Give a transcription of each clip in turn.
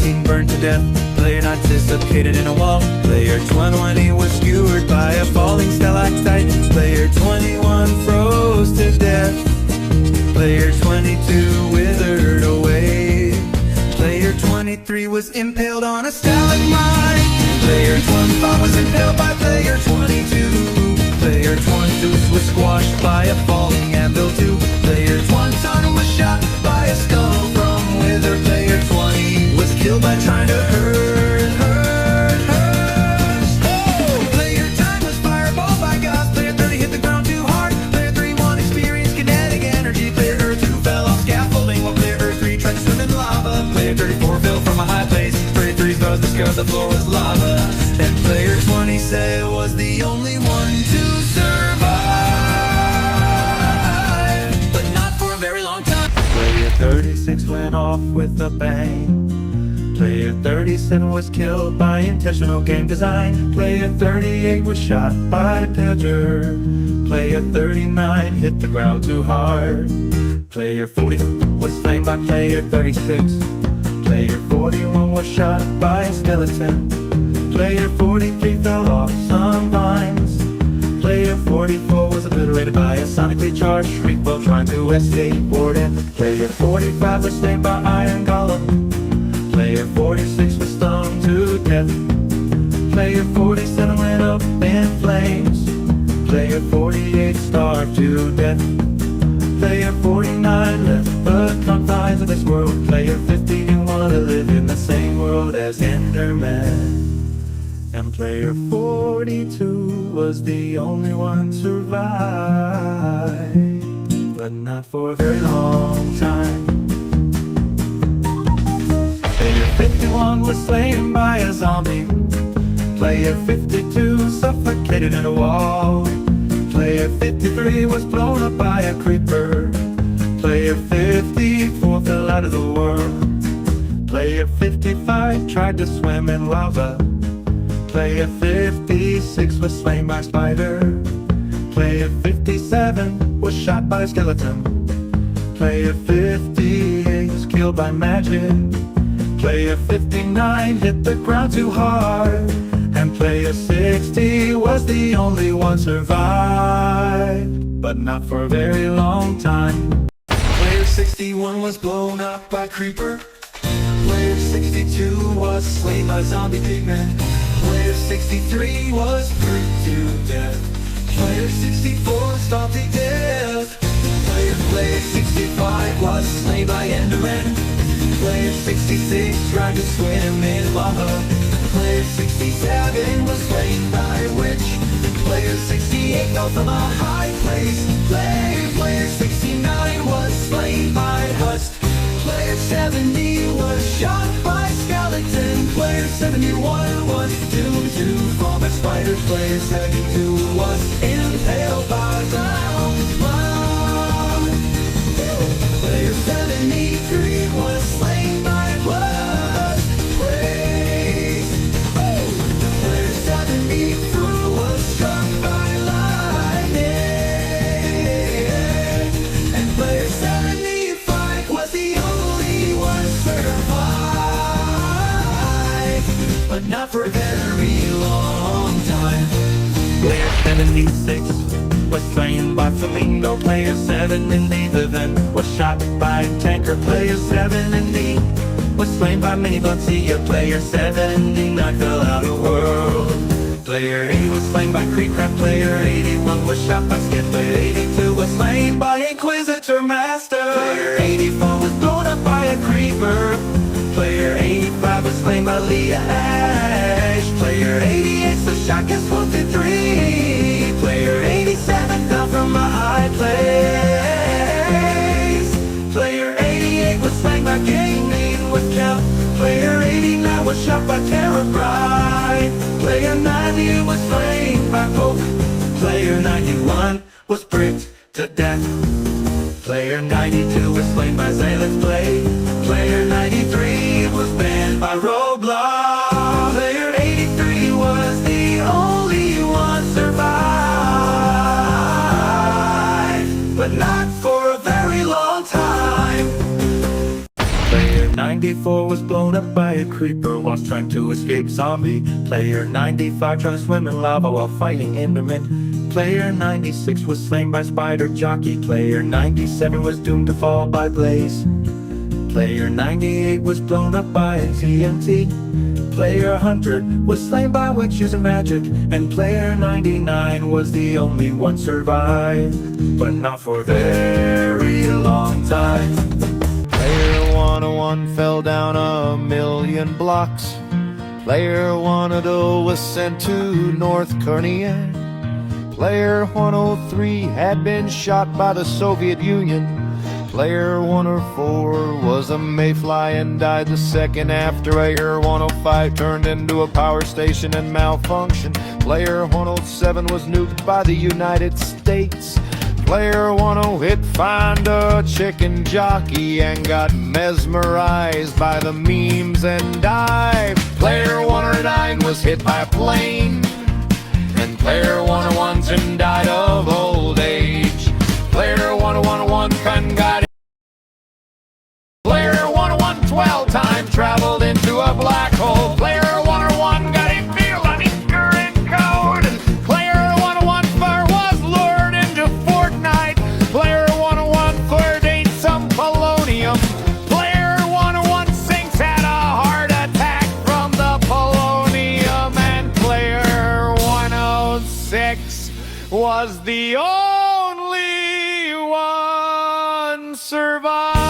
19 burned to death. Player 9 suffocated in a wall. Player 20 was skewered by a falling stalactite. Player 21 froze to death. Player 22 withered away. Player 23 was impaled on a stalagmite. Player 25 was impaled by player 22. Player 22 was squashed by a falling anvil too. Player 21 was shot by a skull from wither. Player 20 was killed by trying to hurt her. Oh! Player 10 was fireballed by Gauss. Player 30 hit the ground too hard. Player 31 experienced kinetic energy. Player 2 fell off scaffolding while player 3 tried to swim in lava. Player 34 fell from a high place. Player 3's brother discovered the floor was lava. And player 20 said was the only one to survive, but not for a very long time. Player 36 went off with a bang. Player 37 was killed by intentional game design. Player 38 was shot by Pedger. Player 39 hit the ground too hard. Player 40 was slain by player 36. Player 41 was shot by a skeleton. Player 43 fell off some vines. Player 44 was obliterated by a sonically charged shriek while trying to skateboard in. Player 45 was slain by iron golem. Player 46 was stung to death. Player 47 went up in flames. Player 48 starved to death. Player 49 left the confines of this world. Player 50 didn't want to live in the same world as Enderman. And player 42 was the only one to survive, but not for a very long time. Player 51 was slain by a zombie. Player 52 suffocated in a wall. Player 53 was blown up by a creeper. Player 54 fell out of the world. Player 55 tried to swim in lava. Player 56 was slain by a spider. Player 57 was shot by a skeleton. Player 58 was killed by magic. Player 59 hit the ground too hard. And player 60 was the only one survived, but not for a very long time. Player 61 was blown up by creeper. Player 62 was slain by zombie pigmen. Player 63 was burned to death. Player 64 stopped to death. Player 65 was slain by Enderman. Player 66 tried to swim in lava. Player 67 was slain by a witch. Player 68 fell from a high place. Player 69 was slain by Hust. Player 70 was shot by skeleton. Player 71 was doomed to fall by spiders. Player 72 was impaled by ground. Player 73 was slain by blood. Player 74 was struck by lightning. And player 75 was the only one survived, but not for a very long time. Player 76 was slain by Flamingo. Player 78 then was shot by a tanker. Player 70 was slain by Mini-Bugsy. Player 79 fell out of the world. Player 80 was slain by Creepcraft. Player 81 was shot by Skid. Player 82 was slain by Inquisitor Master. Player 84 was blown up by a creeper. Player 85 was slain by Leah Ash. Player 88 the shotgun swooped to 3. Player 87 fell from a high place. Player 88 was slain by Gaming with Count. Player 89 was shot by Terror Bride. Player 90 was slain by Poke. Player 91 was bricked to death. Player 92 was slain by Zayleth's Blade. Player 93 was banned by Roblox. Player 83 was the only one survived, but not for a very long time. Player 90 94 was blown up by a creeper whilst trying to escape zombie. Player 95 tried to swim in lava while fighting Enderman. Player 96 was slain by spider jockey. Player 97 was doomed to fall by blaze. Player 98 was blown up by a TNT. Player 100 was slain by witch using magic. And player 99 was the only one survived, but not for a very long time. Player 101 fell down 1,000,000 blocks. Player 102 was sent to North Korea. Player 103 had been shot by the Soviet Union. Player 104 was a mayfly and died the second after. Player 105 turned into a power station and malfunctioned. Player 107 was nuked by the United States. Player 108 found a chicken jockey and got mesmerized by the memes and died. Player 109 was hit by a plane. And player 101 soon died of old age. Player 101 got it. Player 101 12 time traveled into a black hole. Player 101 got a feel on his current code. Player 101 was lured into Fortnite. Player 101 third ate some polonium. Player 101 sinks had a heart attack from the polonium. And player 106 was the only one survived.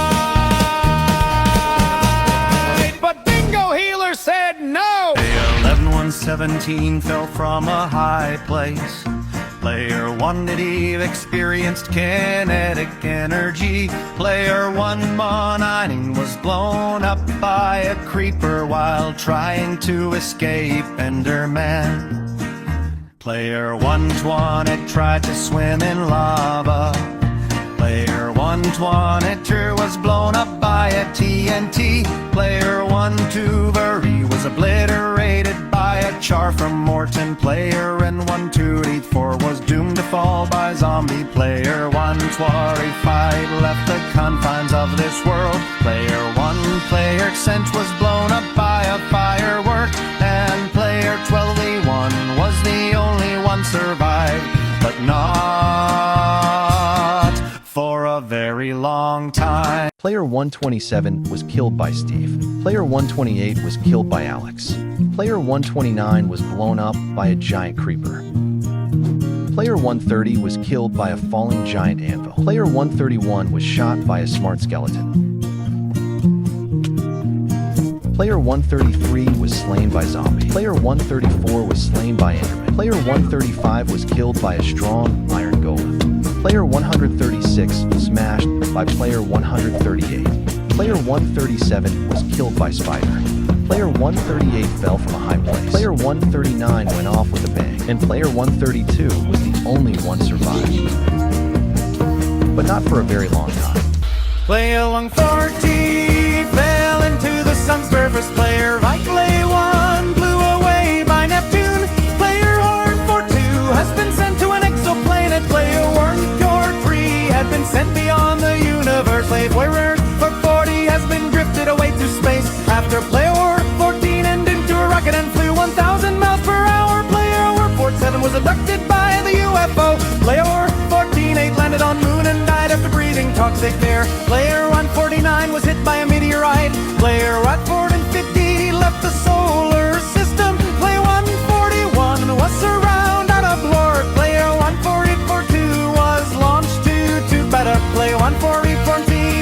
But Bingo Healer said no. 11117 fell from a high place. Player 180 experienced kinetic energy. Player 119 was blown up by a creeper while trying to escape Enderman. Player 120 tried to swim in lava. Player 122 was blown up by a TNT. Player 123 was obliterated by a char from Morton. Player 124 was doomed to fall by zombie. Player 125 left the confines of this world. Player 1 sent was blown up by a firework. And player 12E1 was the only one survived, but not for a very long time. Player 127 was killed by Steve. Player 128 was killed by Alex. Player 129 was blown up by a giant creeper. Player 130 was killed by a falling giant anvil. Player 131 was shot by a smart skeleton. Player 133 was slain by zombie. Player 134 was slain by Enderman. Player 135 was killed by a strong iron golem. Player 136 was smashed by player 138. Player 137 was killed by spider. Player 138 fell from a high place. Player 139 went off with a bang. And player 132 was the only one survived, but not for a very long time. Player 140 fell into the sun's surface. Player Vitalay 1 blew away by Neptune. Player 142 has been sent to an exoplanet. Player 143 had been sent beyond the universe. Player 40 has been drifted away to space. After player 14 ended into a rocket and flew 1,000 miles per hour. Player 47 was abducted by the UFO. Player 14 landed on moon and died after breathing toxic air. Player 149 was hit by a meteorite. Player 150 left the solar system. Player 141 was surrounded out of blur. Player 142 was launched to better. Player 140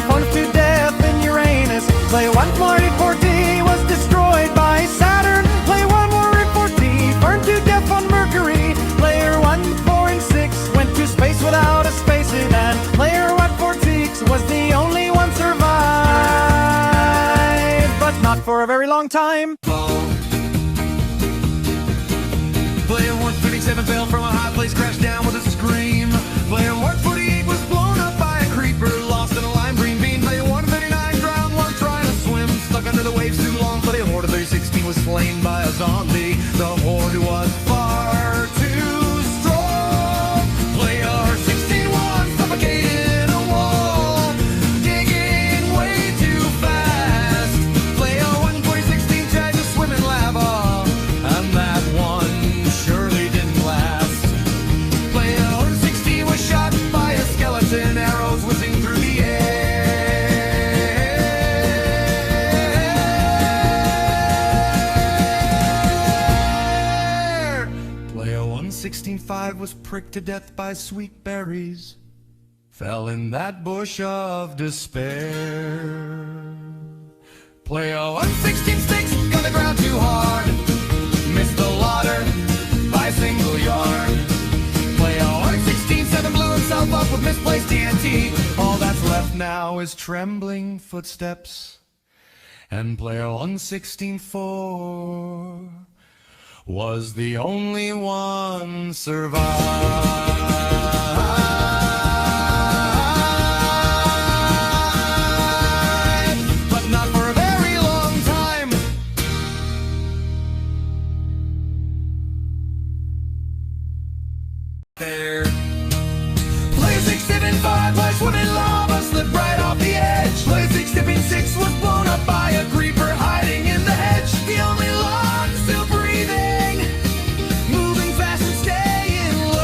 plunged to death in Uranus. Player 140 was destroyed by Saturn. Player 140 burned to death on Mercury. Player 146 went to space without a spacesuit. And player 146 was the only one survived, but not for a very long time. Player 137 fell from a high place, crashed down with a scream. Player 148 was blown up by a creeper, lost in a lime green bean. Player 139 drowned while trying to swim, stuck under the waves too long. Player 116 was slain by a zombie. The horde was far too strong. Player 61 suffocated in a wall, digging way too fast. 116.5 was pricked to death by sweet berries, fell in that bush of despair. Player 116.6 got the ground too hard, missed the water by a single yard. Player 116.7 blew himself up with misplaced TNT. All that's left now is trembling footsteps. And player 116.4 was the only one survived, but not for a very long time. There, player 675 was swimming lava, slipped right off the edge. Player 676 was blown up by a creeper hiding in the hedge. The only log still breathing, moving fast and staying low.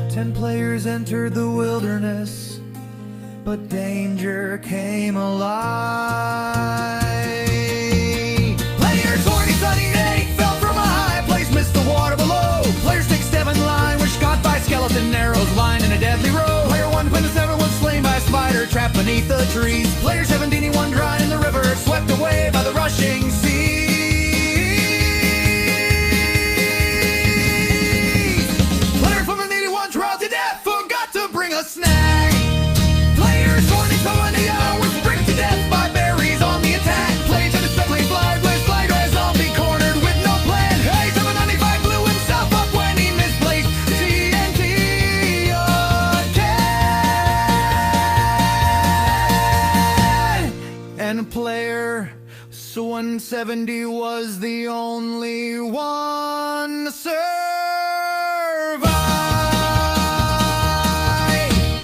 10 players entered the wilderness, but danger came alive. Player 2078 fell from a high place, missed the water below. Player 67 line was shot by skeleton arrows, lying in a deadly row. Player 127 was slain by a spider trapped beneath the trees. Player 71 drowned in the river, swept away by the rushing sea. Player 181 drowned to death, forgot to bring a snack. Player 2020 was pricked to death by berries on the attack. Player 77 fly, blitz, fly, red zombie cornered with no plan. Hey, 795 blew himself up when he misplaced TNT again. And player 170 was the only one survived,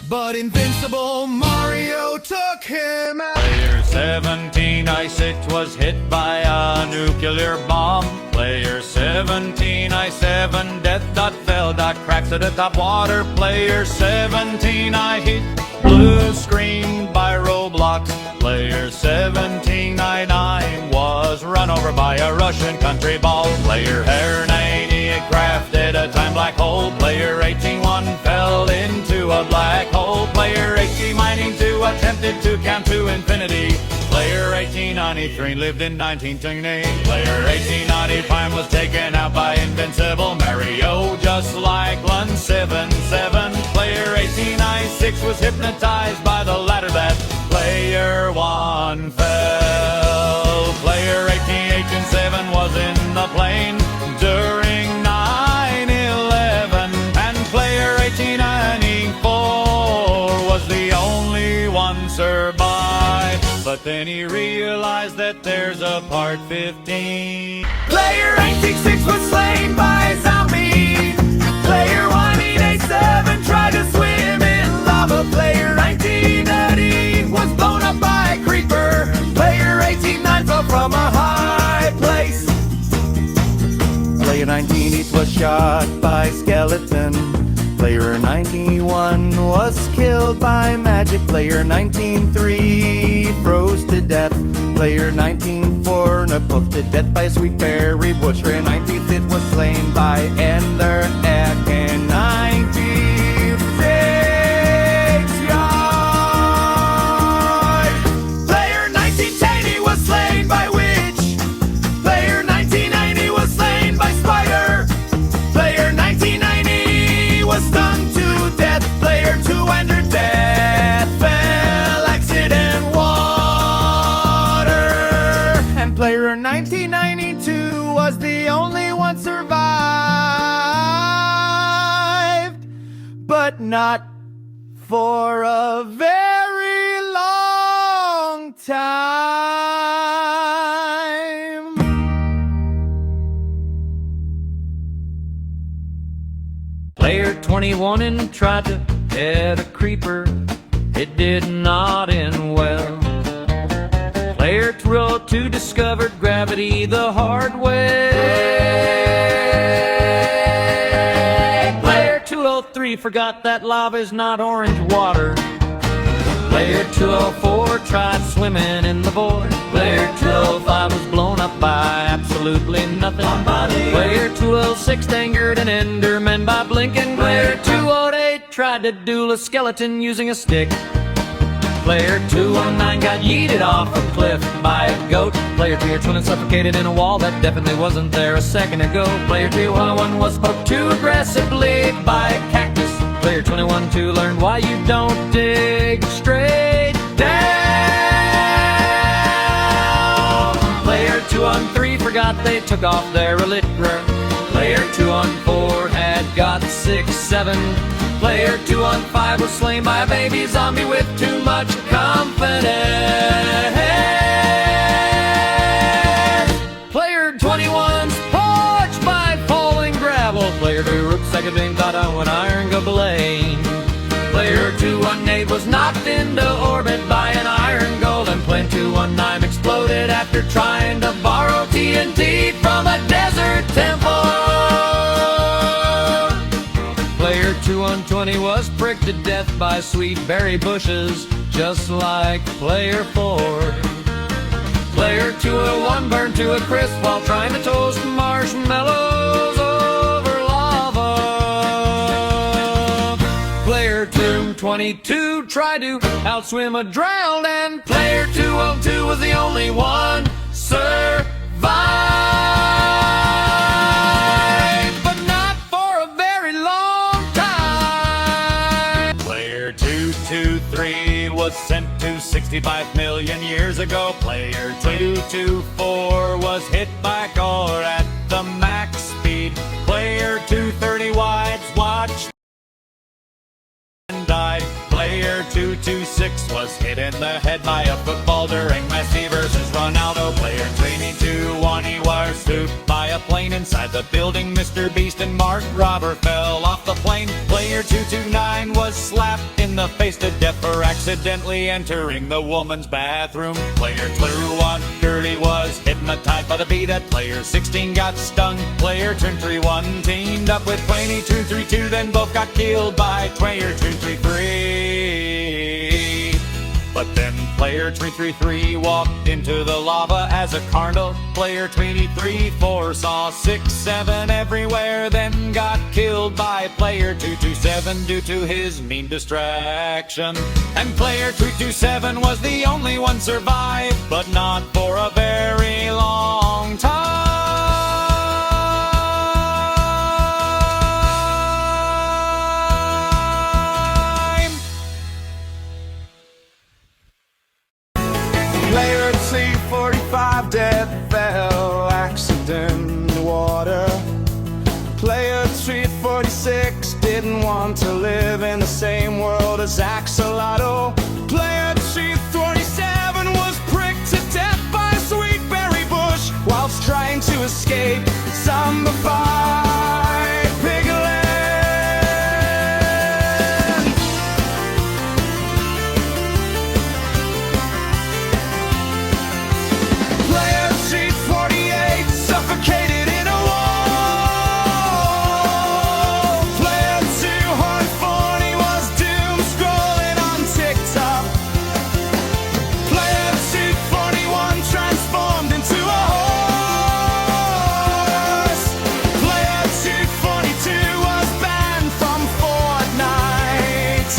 but invincible Mario took him out. Player 17I6 was hit by a nuclear bomb. Player 17I7 death dot fell dot cracks at the top water. Player 17I hit blue screened by roadblocks. Player 17I9 was run over by a Russian country ball. Player 98 crafted a time black hole. Player 181 fell into a black hole. Player 1892 attempted to count to infinity. Player 1893 lived in 1920. Player 1895 was taken out by invincible Mario, just like 177. Player 1896 was hypnotized by the ladder that player 1 fell. Player 1887 was in the plane during 9/11, and player 1894 was the only one survived. But then he realized that there's a part 15. Player 186 was slain by a zombie. Player 1887 tried to swim in lava. Player 1930 was blown up by a creeper. Player 189 fell from a high place. Player 19 was shot by skeleton. Player 91 was killed by magic. Player 19-3 froze to death. Player 19-4 put to death by a sweet berry bush. Player 19 was slain by Ender Egg. And 96 yard. Player 1980 was slain by witch. Player 1990 was slain by spider. Player 1990 was stung to death. Player 200 death fell accident water. And player 1992 was the only one survived, but not for a very long time. Player 21 and tried to head a creeper. It did not end well. Player 202 discovered gravity the hard way. Player 203 forgot that lava is not orange water. Player 204 tried swimming in the void. Player 205 was blown up by absolutely nothing. Player 206 angered an Enderman by blinking. Player 208 tried to duel a skeleton using a stick. Player 219 got yeeted off a cliff by a goat. Player 320 suffocated in a wall that definitely wasn't there a second ago. Player 201 was poked too aggressively by a cactus. Player 21-2 learned why you don't dig straight down. Player 213 forgot they took off their elytra. Player 214 had got 6-7. Player 215 was slain by a baby zombie with too much confidence. Player 21's poached by falling gravel. Player 2 rucksack being thought on an iron goblin. Player 218 was knocked into orbit by an iron golem. Player 219 exploded after trying to borrow TNT from a desert temple. Player 220 was pricked to death by sweet berry bushes, just like Player 4. Player 201 burned to a crisp while trying to toast marshmallows over lava. Player 222 tried to outswim a drowned, and Player 202 was the only one survived. But not for a very long time. Player 223 was sent to 65 million years ago. Player 224 was hit by a car at the max speed. Player 230 wides watched and died. Player 226 was hit in the head by a football during Messi versus Ronaldo. Player 221 he was swooped by a plane inside the building. Mr. Beast and Mark Robber fell off the plane. Player 229 was slapped in the face to death for accidentally entering the woman's bathroom. Player 230 was hypnotized by the bee that Player 16 got stung. Player 231 teamed up with Player 232, then both got killed by Player 233. But then Player 333 walked into the lava as a carnal. Player 23 foresaw 6-7 everywhere, then got killed by Player 227 due to his mean distraction. And Player 227 was the only one survived, but not for a very long time. Player 245 dead fell accident in the water. Player 346 didn't want to live in the same world as Axolotl. Player 347 was pricked to death by a sweet berry bush whilst trying to escape zombified piglin. Player 348 suffocated in a wall. Player 240 was doom scrolling on TikTok. Player 241 transformed into a horse. Player 242 was banned from Fortnite.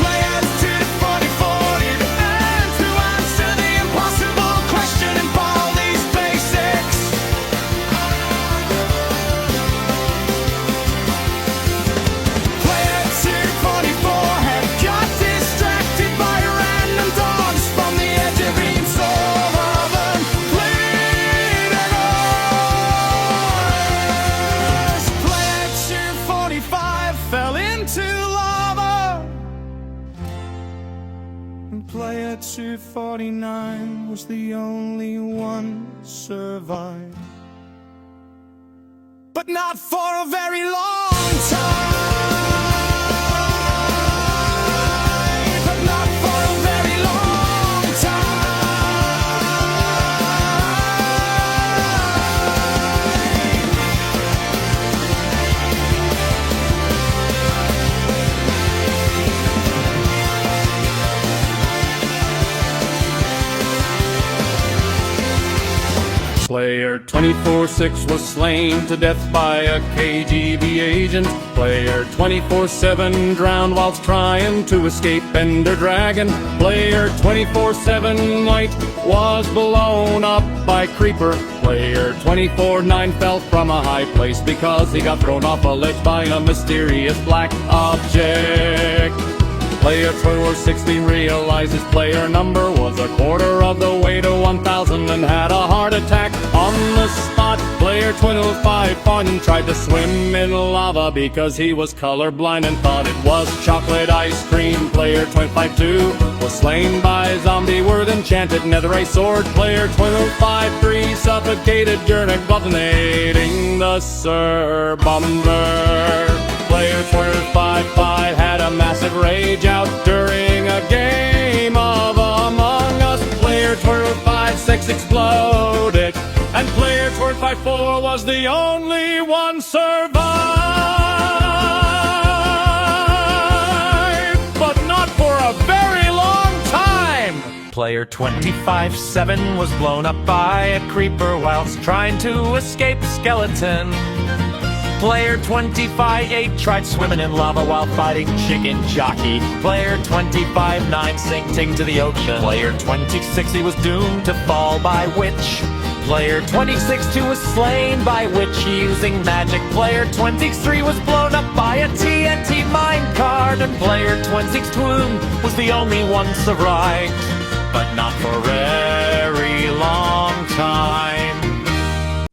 Player 244 did and to answer the impossible question in all these basics. Player 244 had got distracted by random dogs from the edge of each southern bleeders. Player 245 fell into lava. And Player 249 was the only one survived. But not for a very long time. But not for a very long time. Player 24-6 was slain to death by a KGB agent. Player 24-7 drowned whilst trying to escape Ender Dragon. Player 24-7 Knight was blown up by Creeper. Player 24-9 fell from a high place because he got thrown off a ledge by a mysterious black object. Player 24-16 realized his player number was a quarter of the way to 1,000 and had a heart attack on the spot. Player 25-1 tried to swim in lava because he was colorblind and thought it was chocolate ice cream. Player 25-2 was slain by a zombie with enchanted netherite sword. Player 25-3 suffocated during gluttonating the Sir Bomber. Player 25-5 had a massive rage out during a game of Among Us. Player 25-6 exploded, and player 25-4 was the only one survived, but not for a very long time. Player 25-7 was blown up by a creeper whilst trying to escape skeleton. Player 25-8 tried swimming in lava while fighting Chicken Jockey. Player 25-9 sinking to the ocean. Player 26 was doomed to fall by Witch. Player 26-2 was slain by Witch using magic. Player 23 was blown up by a TNT minecart. And player 26-2 was the only one survived, but not for a very long time.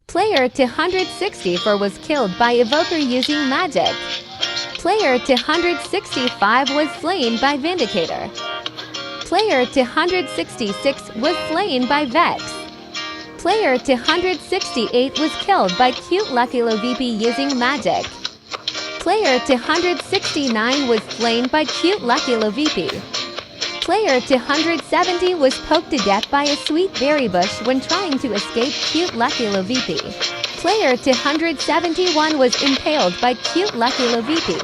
Player 264 was killed by Evoker using magic. Player 265 was slain by Vindicator. Player 266 was slain by Vex. Player 268 was killed by Cute Lucky Lo VP using magic. Player 269 was slain by Cute Lucky Lo VP. Player 270 was poked to death by a sweet berry bush when trying to escape Cute Lucky Lo VP. Player 271 was impaled by Cute Lucky Lo VP.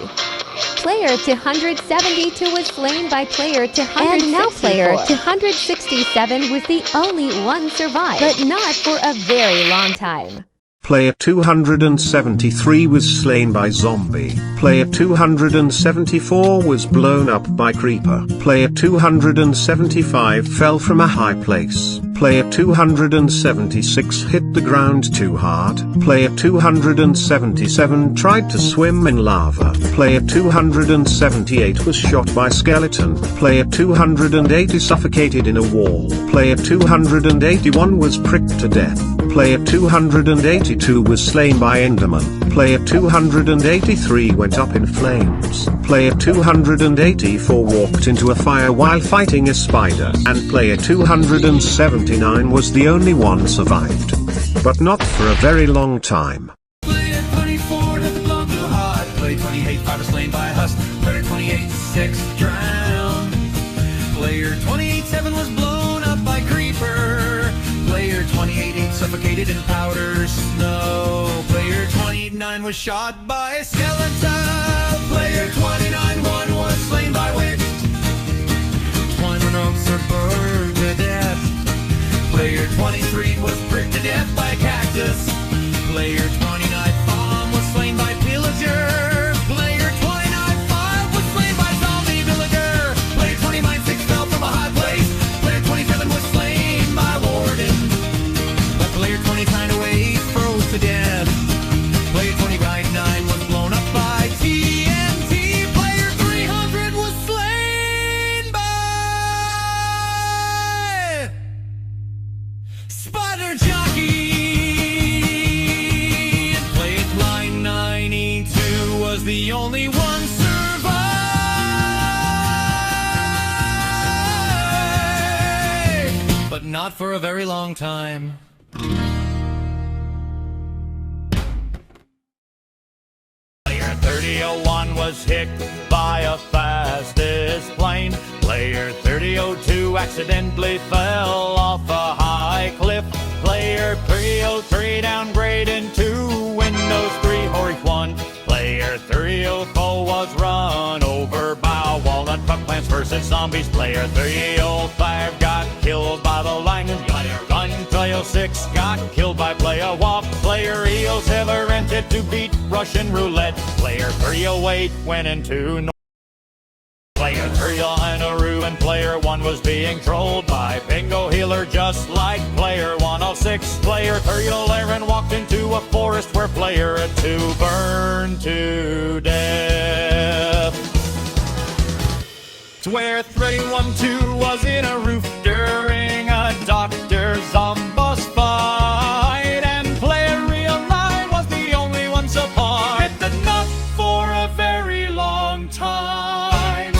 Player 272 was slain by player 264. And now player 267 was the only one survived, but not for a very long time. Player 273 was slain by zombie. Player 274 was blown up by creeper. Player 275 fell from a high place. Player 276 hit the ground too hard. Player 277 tried to swim in lava. Player 278 was shot by skeleton. Player 280 suffocated in a wall. Player 281 was pricked to death. Player 282 was slain by Enderman. Player 283 went up in flames. Player 284 walked into a fire while fighting a spider. And player 279 was the only one survived. But not for a very long time. Player 24 let the blow too hard. Player 28 5 was slain by a husk. Player 28-6 drowned. Player 28-7 was blown up by creeper. Player 28-8 suffocated in powder snow. Player 29 was shot by a skeleton. Player 29-1 was slain by witch. 21 oaks are burned to death. Player 23 was pricked to death by a cactus. Player 29-bomb was slain by pillager. Player 29-5 was slain by zombie villager. Player 29-6 fell from a high place. Player 27 was slain by warden. But player 29-8 froze to death. Player 29-9 was blown up by TNT. Player 300 was slain by Spider Jockey. And player 992 was the only one survived, but not for a very long time. Player 30-01 was hit by a fastest plane. Player 30-02 accidentally fell off a high cliff. Player 303 downgraded to Windows 3 Horry 1. Player 304 was run over by a walnut truck. Plants vs. Zombies. Player 305 got killed by the lightning. Player ELSES'S got killed by player WAP. Player ELSE'S entered to beat Russian roulette. Player 308 went into Player 309 and player 1 was being trolled by Bingo Healer just like player 106. Player 311 walked into a forest where player 2 burned to death. It's where 312 was in a roof during a Dr. Zombos fight, and player 309 was the only one survived. It did not for a very long time.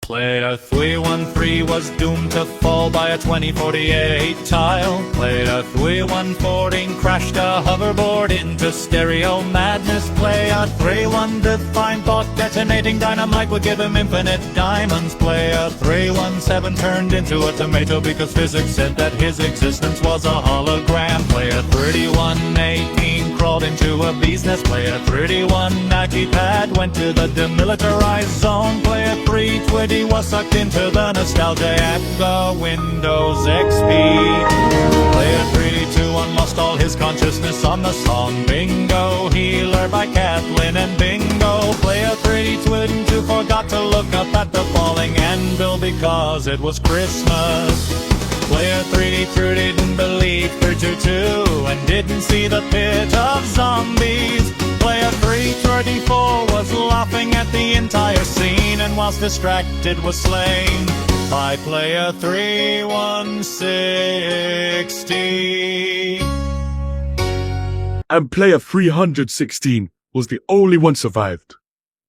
Player 313 was doomed to fall by a 2048 tile. Player 314 crashed a hoverboard into stereo madness. Player 315 thought detonating dynamite would give him infinite diamonds. Player 317 turned into a tomato because physics said that his existence was a hologram. Player 3118 crawled into a bee's nest. Player 3190 pad went to the demilitarized zone. Player 320 was sucked into the nostalgia at the Windows XP. Player 321 lost all his consciousness on the song Bingo Healer by Kathleen and Bingo. Player 322 forgot to look up at the falling anvil because it was Christmas. Player 3 didn't believe 322 and didn't see the pit of zombies. Player 334 was laughing at the entire scene, and whilst distracted was slain by player 316. And player 316 was the only one survived,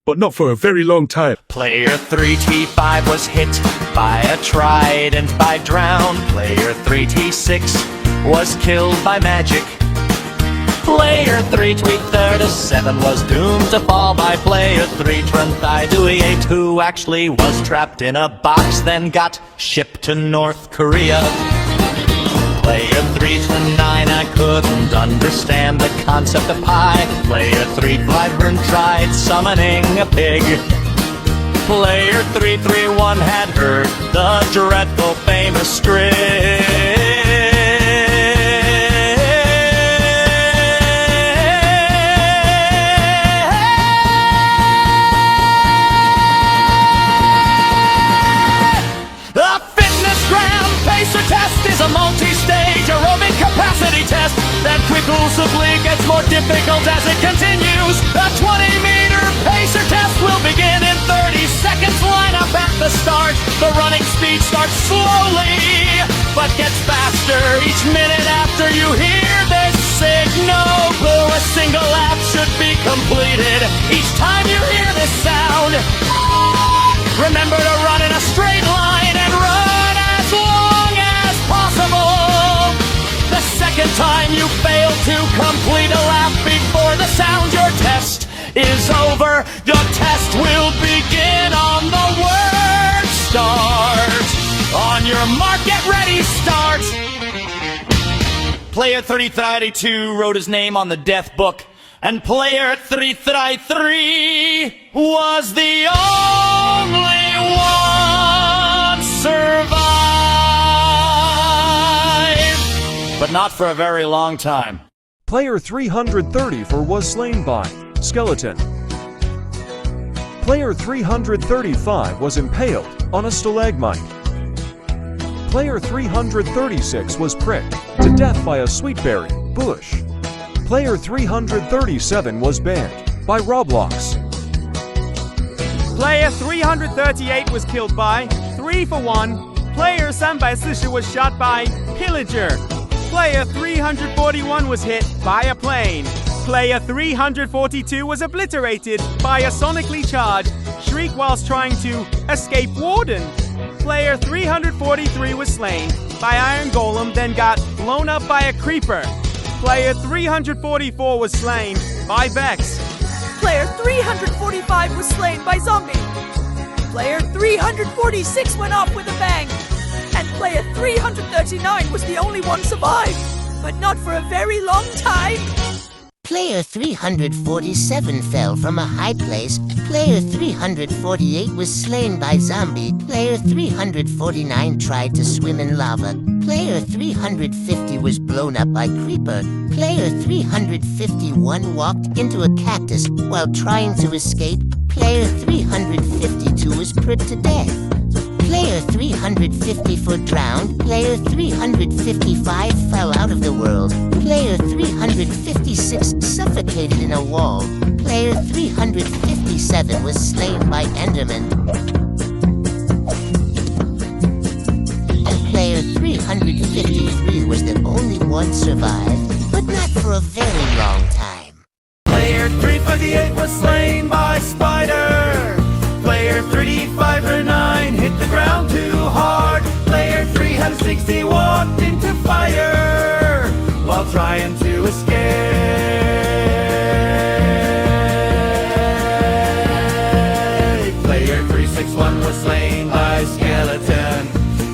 but not for a very long time. Player 3T5 was hit by a trident by drown. Player 3T6 was killed by magic. Player 337 was doomed to fall by player 328, who actually was trapped in a box, then got shipped to North Korea. Player 329, I couldn't understand the concept of pie. Player 351 tried summoning a pig. Player 331 had heard the dreadful famous script. A multi-stage aerobic capacity test that quickly gets more difficult as it continues. The 20-meter pacer test will begin in 30 seconds. Line up at the start. The running speed starts slowly, but gets faster each minute after you hear this signal. A single lap should be completed each time you hear this sound. Remember to run in a straight line and run as long as possible. The second time you fail to complete a lap before the sound, your test is over. Your test will begin on the word start. On your mark, get ready, start. Player 332 wrote his name on the death book, and player 333 was the only one survived. But not for a very long time. Player 334 was slain by skeleton. Player 335 was impaled on a stalagmite. Player 336 was pricked to death by a sweetberry bush. Player 337 was banned by Roblox. Player 338 was killed by 3-for-1. Player 340 was shot by Pillager. Player 341 was hit by a plane. Player 342 was obliterated by a sonically charged shriek whilst trying to escape Warden. Player 343 was slain by Iron Golem, then got blown up by a creeper. Player 344 was slain by Vex. Player 345 was slain by Zombie. Player 346 went off with a bang. And player 339 was the only one survived, but not for a very long time. Player 347 fell from a high place. Player 348 was slain by zombie. Player 349 tried to swim in lava. Player 350 was blown up by creeper. Player 351 walked into a cactus while trying to escape. Player 352 was pricked to death. Player 354 drowned. Player 355 fell out of the world. Player 356 suffocated in a wall. Player 357 was slain by Enderman. And player 353 was the only one survived, but not for a very long time. Player 358 was slain by spider. Player 359 hit the ground too hard. Player 360 walked into fire while trying to escape. Player 361 was slain by skeleton.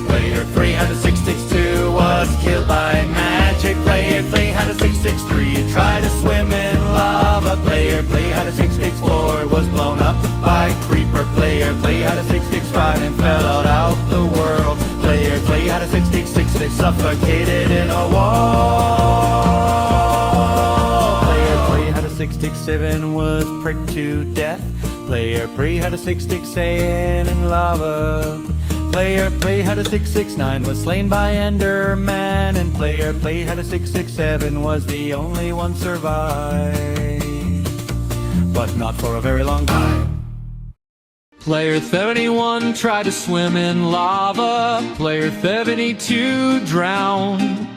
Player 362 was killed by magic. Player 363 tried to swim in lava. Player 364 was blown up by creeper. Player 365 and fell out the world. Player 366 they suffocated in a wall. Player 367 was pricked to death. Player 367 in lava. Player 369 was slain by Enderman, and player 367 was the only one survived, but not for a very long time. Player 71 tried to swim in lava. Player 72 drowned.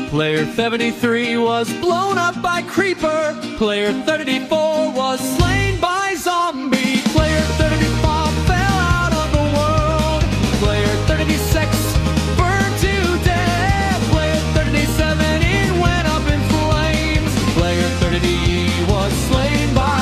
Player 73 was blown up by creeper. Player 34 was slain by zombie. Player 35 fell out of the world. Player 36 burned to death. Player 37 it went up in flames. Player 30 was slain by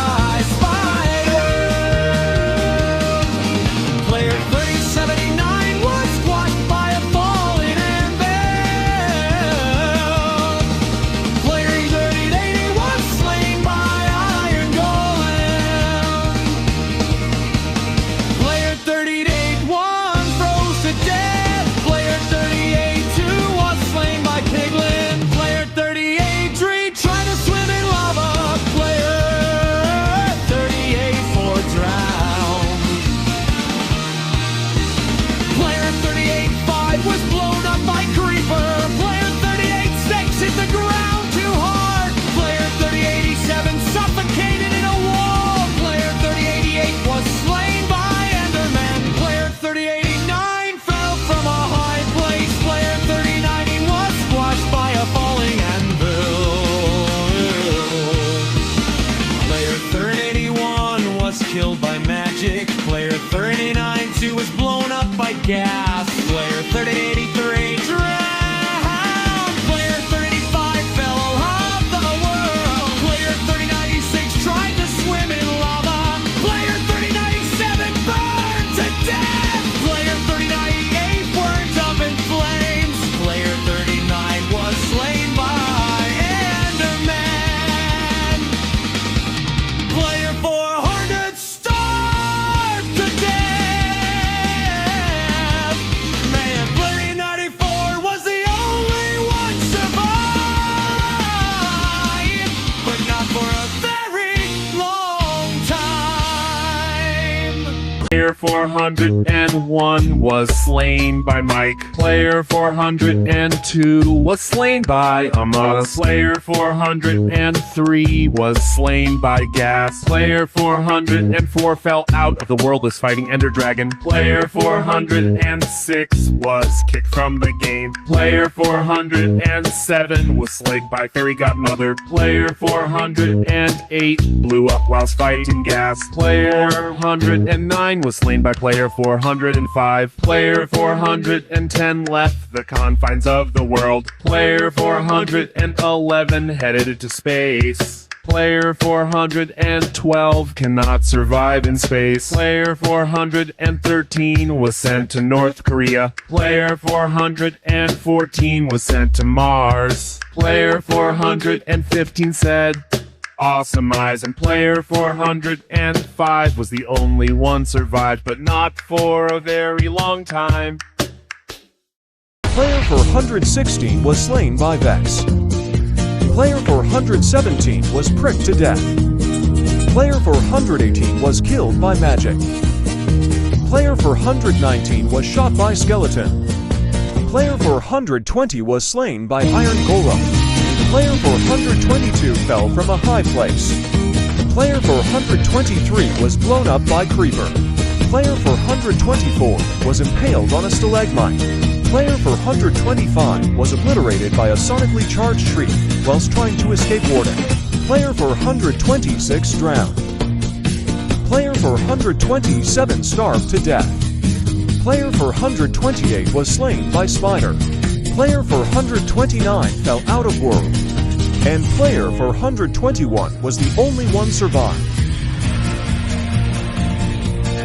killed by magic. Player 392 was blown up by gas. Player 3083 drowned. Player 35 fell off the world. Player 3096 tried to swim in lava. Player 3097 burned to death. Player 3098 burned up in flames. Player 39 was slain by Enderman. Player 400 starved to death. Man, Player 94 was the only one survived, but not for a very long time. Player 401 was slain by Mike. Player 402 was slain by Amos. Player 403 was slain by Gas. Player 404 fell out of the world was fighting Ender Dragon. Player 406 was kicked from the game. Player 407 was slain by Fairy Godmother. Player 408 blew up whilst fighting Gas. Player 409 was slain by player 405. Player 410 left the confines of the world. Player 411 headed to space. Player 412 cannot survive in space. Player 413 was sent to North Korea. Player 414 was sent to Mars. Player 415 said, awesome eyes. And player 405 was the only one survived, but not for a very long time. Player 416 was slain by Vex. Player 417 was pricked to death. Player 418 was killed by magic. Player 419 was shot by skeleton. Player 420 was slain by iron golem. Player 422 fell from a high place. Player 423 was blown up by creeper. Player 424 was impaled on a stalagmite. Player 425 was obliterated by a sonically charged tree whilst trying to escape warden. Player 426 drowned. Player 427 starved to death. Player 428 was slain by spider. Player 429 fell out of world. And player 421 was the only one survived.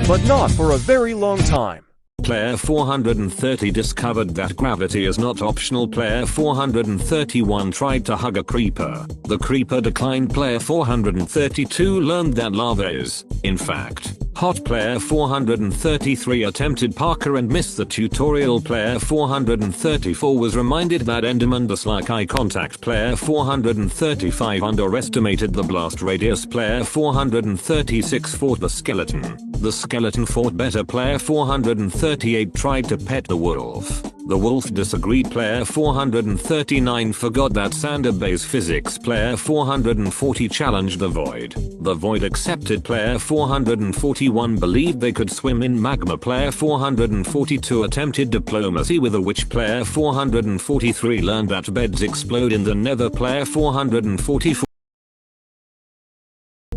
But not for a very long time. Player 430 discovered that gravity is not optional. Player 431 tried to hug a creeper. The creeper declined. Player 432 learned that lava is, in fact, hot. Player 433 attempted parkour and missed the tutorial. Player 434 was reminded that Endermen dislike eye contact. Player 435 underestimated the blast radius. Player 436 fought the skeleton. The skeleton fought better. Player 438 tried to pet the wolf. The wolf disagreed. Player 439 forgot that sand obeys physics. Player 440 challenged the void. The void accepted. Player 441 believed they could swim in magma. Player 442 attempted diplomacy with a witch. Player 443 learned that beds explode in the nether. Player 444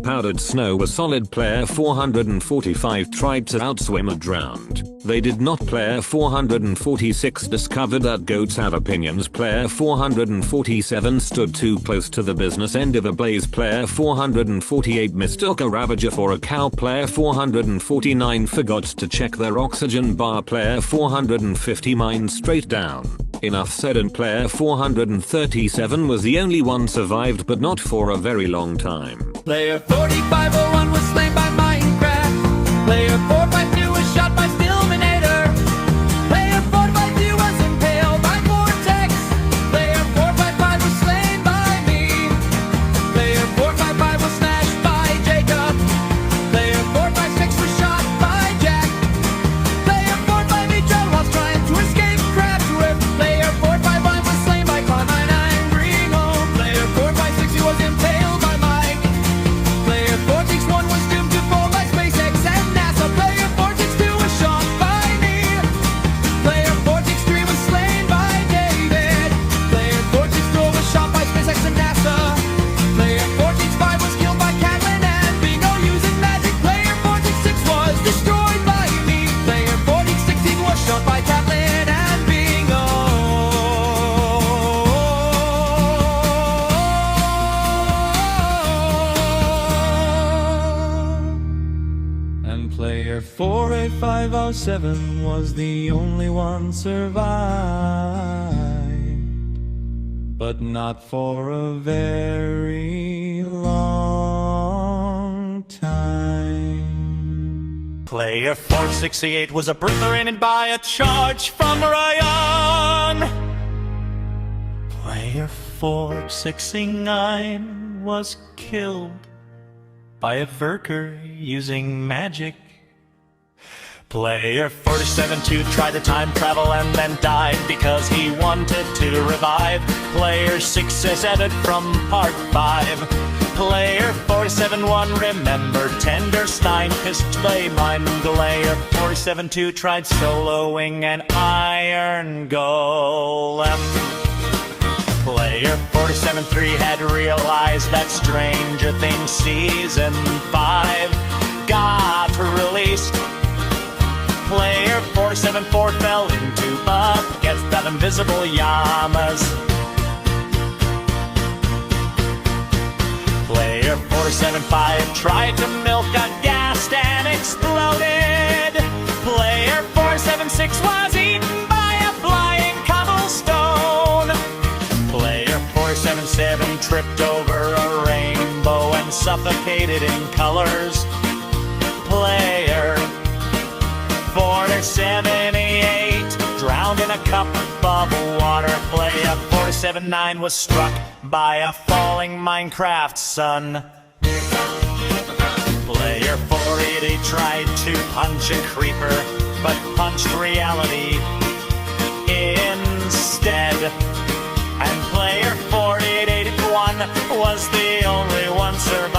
powdered snow was solid. Player 445 tried to outswim and drowned. They did not. Player 446 discovered that goats have opinions. Player 447 stood too close to the business end of a blaze. Player 448 mistook a ravager for a cow. Player 449 forgot to check their oxygen bar. Player 450 mined straight down. Enough said. And player 437 was the only one survived, but not for a very long time. Player 4501 was slain by Minecraft. Player 452 was shot by Stillminator. Player 452 was impaled by Vortex. Player 455 was slain by me. Player 455 was smashed by Jacob. Player 456 was shot by Jack. Player 458 drowned whilst trying to escape Crab's Whip. Player 451 was slain by Carmine Angry Home. Player 456 was impaled by Mike. Player 461 was doomed to fall by SpaceX and NASA. Player 462 was shot by me. Player 463 was slain by David. Player 464 was shot by SpaceX and NASA. Player 465 was killed by Catlin and Bingo using magic. Player 466 was destroyed by me. Player 416 was shot by Catlin and Bingo. And player 48507 was the only one survived, but not for a very long time. Player 468 was obliterated by a charge from Ryan. Player 469 was killed by a Verker using magic. Player 472 tried to time travel and then died because he wanted to revive. Player 6 is added from part 5. Player 471 remembered Tenderstein, his play mind. Player 472 tried soloing an iron golem. Player 473 had realized that Stranger Things Season 5 got released. Player 474 fell into buckets that invisible llamas. Player 475 tried to milk a gas and exploded. Player 476 was eaten by a flying cobblestone. Player 477 tripped over a rainbow suffocated in colors. Player 478 drowned in a cup of water. Player 479 was struck by a falling Minecraft sun. Player 480 tried to punch a creeper, but punched reality instead. And player 4881 was the only one survived,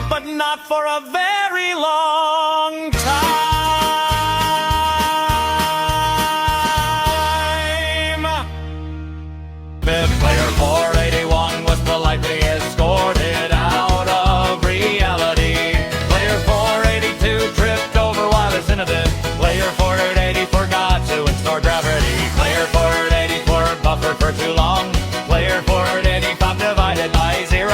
but not for a very long time. Player 481 was politely escorted out of reality. Player 482 tripped over while ascended. Player 480 forgot to install gravity. Player 484 buffered for too long. Player 485 divided by 0.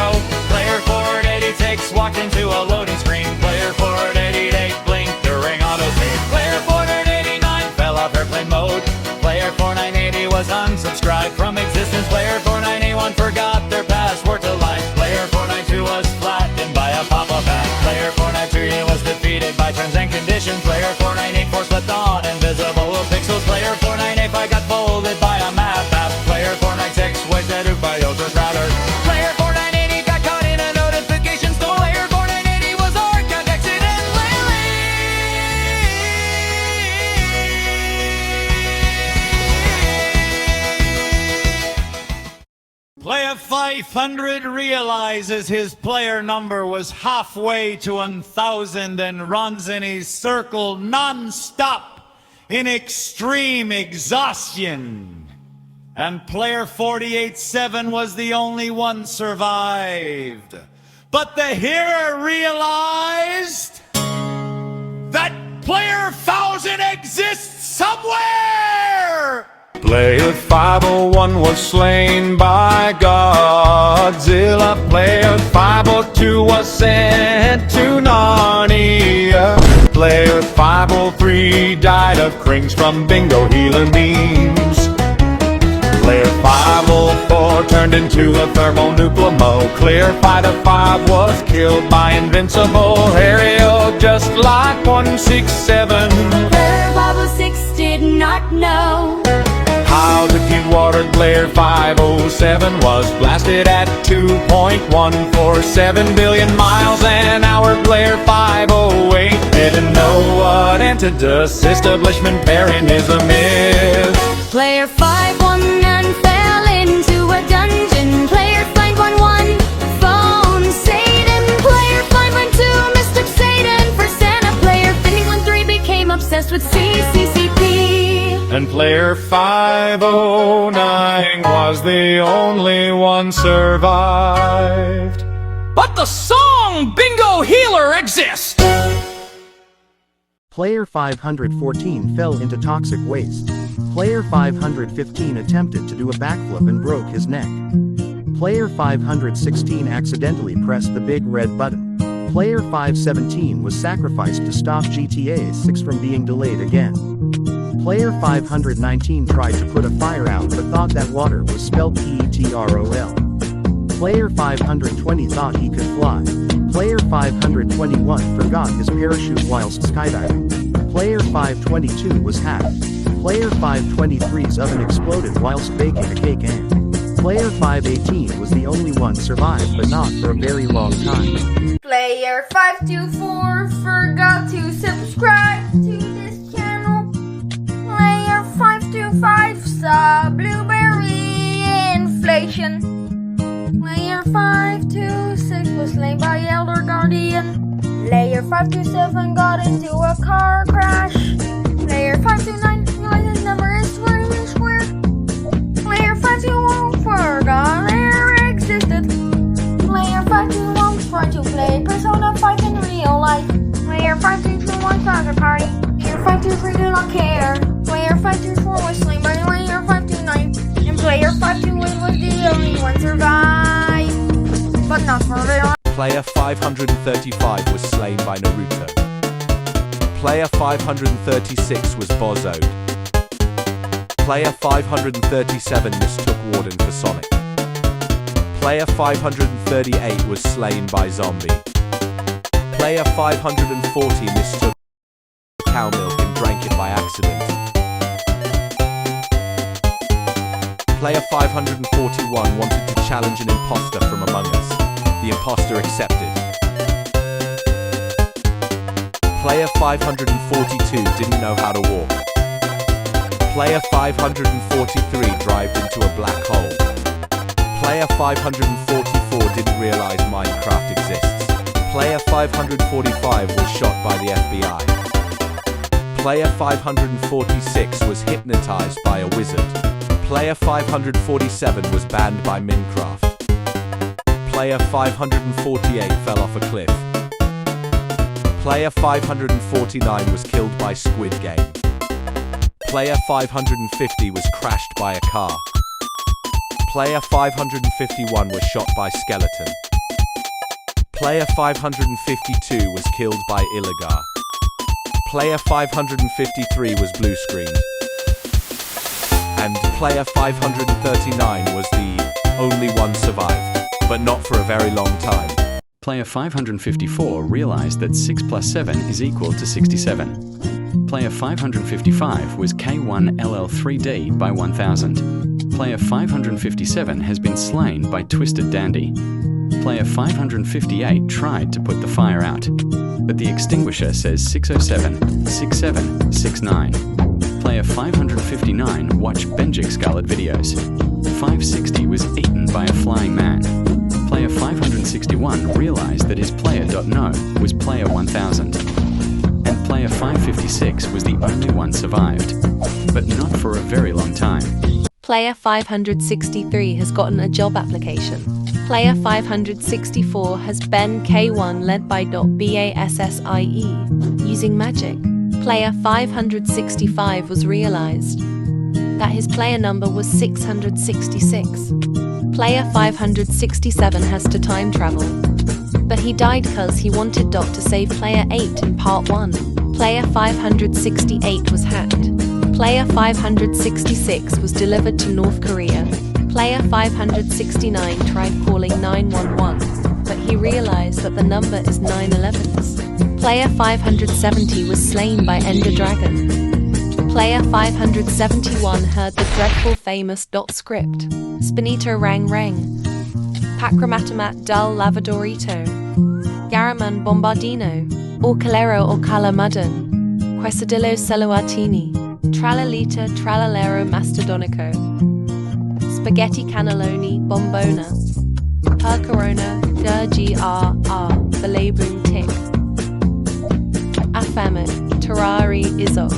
Player 486 walked into a loading screen. Player 488 blinked during autosave. Player 489 fell off airplane mode. Player 4980 was unsubscribed from existence. Player 4981 forgot their password to life. Player 492 was flattened by a pop-up ad. Player 493 was defeated by terms and conditions. Player 4984 slept on invisible pixels. Player 4985 got folded by a map app. Player 496 was dead by Ultra Router. Player 4980 got caught in a notification storm. Player 4980 was archived accidentally. Player 500 realizes his player number was halfway to 1,000 and runs in his circle non-stop in extreme exhaustion. And player 48.7 was the only one survived. But the hero realized that player 1,000 exists somewhere! Player 501 was slain by Godzilla. Player 502 was sent to Narnia. Player 503 died of crings from bingo healing beams. Player 504 turned into a thermonuclear. Clear Fighter 5 was killed by Invincible Aerial, just like 167. Player 506 did not know how the deep-watered Player 507 was blasted at 2.147 billion miles an hour. Player 508 didn't know what anti-dust establishmentarianism is. Player 519 fell into a dungeon. Player 511 phoned Satan. Player 512 mistook Satan for Santa. Player 513 became obsessed with CCCP. And player 509 was the only one survived. But the song Bingo Healer exists! Player 514 fell into toxic waste. Player 515 attempted to do a backflip and broke his neck. Player 516 accidentally pressed the big red button. Player 517 was sacrificed to stop GTA 6 from being delayed again. Player 519 tried to put a fire out but thought that water was spelled Petrol. Player 520 thought he could fly. Player 521 forgot his parachute whilst skydiving. Player 522 was hacked. Player 523's oven exploded whilst baking a cake and Player 518 was the only one survived but not for a very long time. Player 524 forgot to subscribe to this channel. Player 525 saw blueberry inflation. Player 526 was slain by Elder Guardian. Player 527 got into a car crash. Player 529 realized his number is square. Player 521 forgot there existed. Player 521 tried to play Persona 5 in real life. Player 521 found a party. Player 523 did not care. Player 524 was slain by Player 529. And Player 528 was the only one survived. But not for very long. Player 535 was slain by Naruto. Player 536 was bozoed. Player 537 mistook Warden for Sonic. Player 538 was slain by Zombie. Player 540 mistook cow milk and drank it by accident. Player 541 wanted to challenge an imposter from Among Us. The imposter accepted. Player 542 didn't know how to walk. Player 543 dived into a black hole. Player 544 didn't realize Minecraft exists. Player 545 was shot by the FBI. Player 546 was hypnotized by a wizard. Player 547 was banned by Minecraft. Player 548 fell off a cliff. Player 549 was killed by Squid Game. Player 550 was crashed by a car. Player 551 was shot by Skeleton. Player 552 was killed by Illigar. Player 553 was blue screened. And player 539 was the only one survived, but not for a very long time. Player 554 realized that 6 plus 7 is equal to 67. Player 555 was K1LL3D by 1000. Player 557 has been slain by Twisted Dandy. Player 558 tried to put the fire out, but the extinguisher says 607, 67, 69. Player 559 watched Benjik Scarlet videos. 560 was eaten by a flying man. Player 561 realized that his player.no was player 1000. And player 556 was the only one survived, but not for a very long time. Player 563 has gotten a job application. Player 564 has Ben K1 led by .BASSIE using magic. Player 565 was realized that his player number was 666. Player 567 has to time travel, but he died cause he wanted Doc to save player 8 in part 1. Player 568 was hacked. Player 566 was delivered to North Korea. Player 569 tried calling 911, but he realized that the number is 911's. Player 570 was slain by Ender Dragon. Player 571 heard the dreadful famous dot script. Spinito rang rang. Pacromatomat dal lavadorito. Garaman bombardino. Orcalero or calamadon. Quesadillo celuatini. Tralalita tralalero mastodonico. Spaghetti cannelloni bombona. Percorona grr balabun tick. Afamit terrari izok.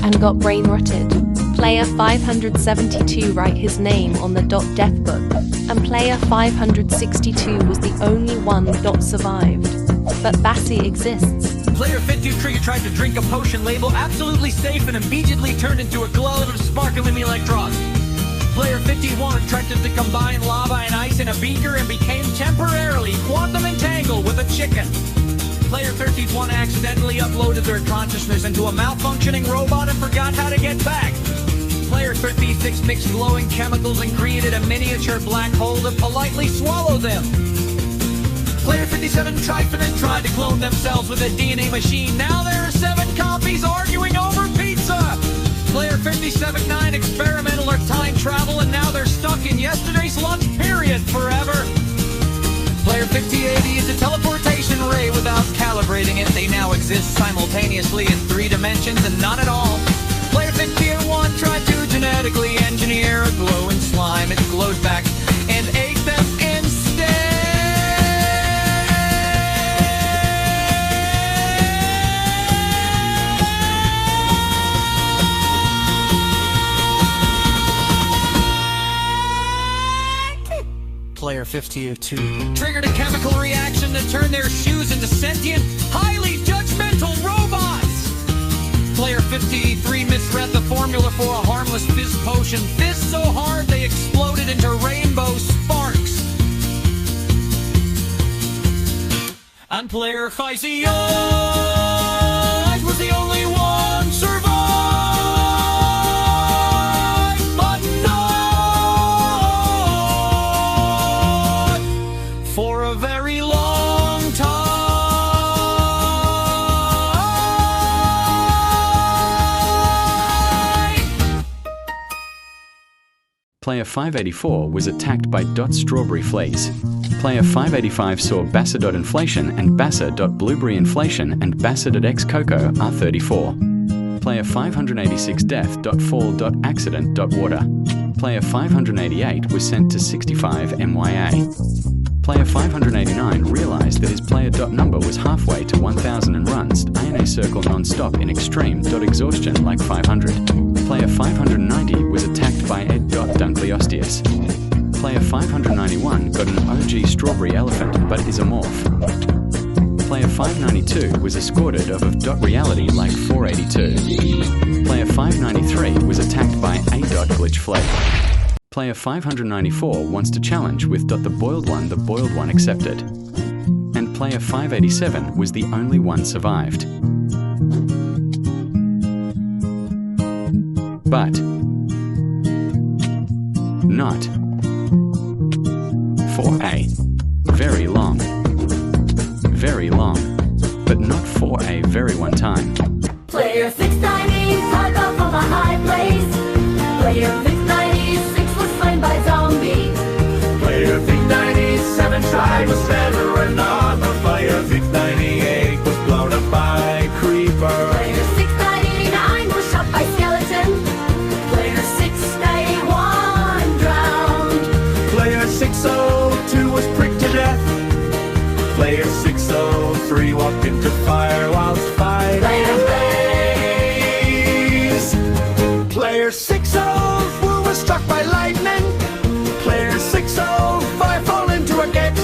And got brain rotted. Player 572 write his name on the death book, and player 562 was the only one survived. But Bassi exists. Player 53 tried to drink a potion label absolutely safe and immediately turned into a globe of sparkling electrons. Player 51 tried to combine lava and ice in a beaker and became temporarily quantum entangled with a chicken. Player 31 accidentally uploaded their consciousness into a malfunctioning robot and forgot how to get back. Player 36 mixed glowing chemicals and created a miniature black hole to politely swallow them. Player 57 tried to clone themselves with a DNA machine. Now there are 7 copies arguing over pizza. Player 57-9 experimental or time travel, and now they're stuck in yesterday's lunch period forever. Player 5080 is a teleportation ray. Without calibrating it, they now exist simultaneously in 3 dimensions and not at all. Player 51 tried to genetically engineer a glowing slime. It glowed back and ate them instead. Player 52 triggered a chemical reaction to turn their shoes into sentient, highly judgmental robots. Player 53 misread the formula for a harmless fizz potion. Fizzed so hard they exploded into rainbow sparks. And player 58 was the only Player 584 was attacked by Strawberry Fleas. Player 585 saw Basser.inflation and Basser.blueberry inflation and Basser.x cocoa R34. Player 586 Death.fall.accident.water. Player 588 was sent to 65 MYA. Player 589 realized that his player number was halfway to 1000 and runs ANA circle non-stop in extreme exhaustion like 500. Player 590 was attacked by Ed. Dunkliosteus. Player 591 got an OG strawberry elephant but is a morph. Player 592 was escorted off of reality like 482. Player 593 was attacked by A. Glitch Flake. Player 594 wants to challenge with the boiled one accepted. And player 587 was the only one survived. But not for a very long, but not for a very one time. Player 690 hung up from a high place. Player 696 was slain by zombie. Player 697 tried was better enough, but player 698 was blown up by creeper. Player 699 was shot by skeleton. Player 691 drowned. Player 602 was pricked to death. Player 603 walked into fire whilst fighting blaze. Player 604 was struck by lightning. Player 605 fell into a gate.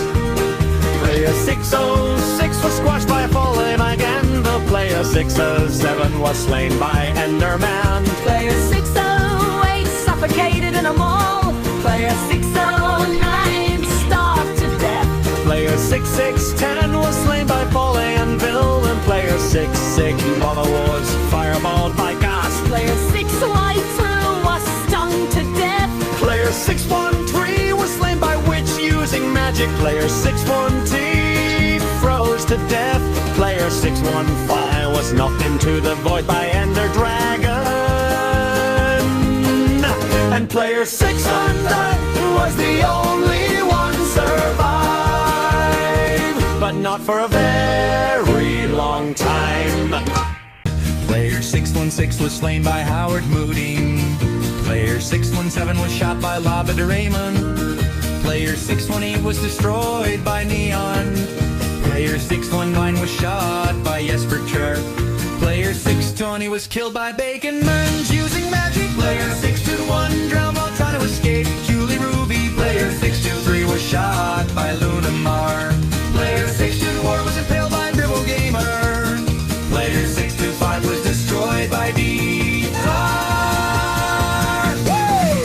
Player 606 was squashed by a falling again. The player 607 was slain by Enderman. Player 608 suffocated in a mall. Player 609 starved to death. Player 6610 was slain by Paul Anvil. And player 661 was fireballed by gas. Player 612 was stung to death. Player 613 was slain by witch using magic. Player 612 froze to death. Player 615 was knocked into the void by Ender Dragon. And player 600 was the only one survived, but not for a very long time. Player 616 was slain by Howard Moody. Player 617 was shot by Lava Raymond. Player 618 was destroyed by Neon. Player 619 was shot by Jesper Chirp. Player 620 was killed by Bacon Munch using magic. Player 621 drowned while trying to escape Julie Ruby. Player 623 was shot by Lunamar. Player 624 was impaled by Dribble Gamer. Player 625 was destroyed by D-Tar.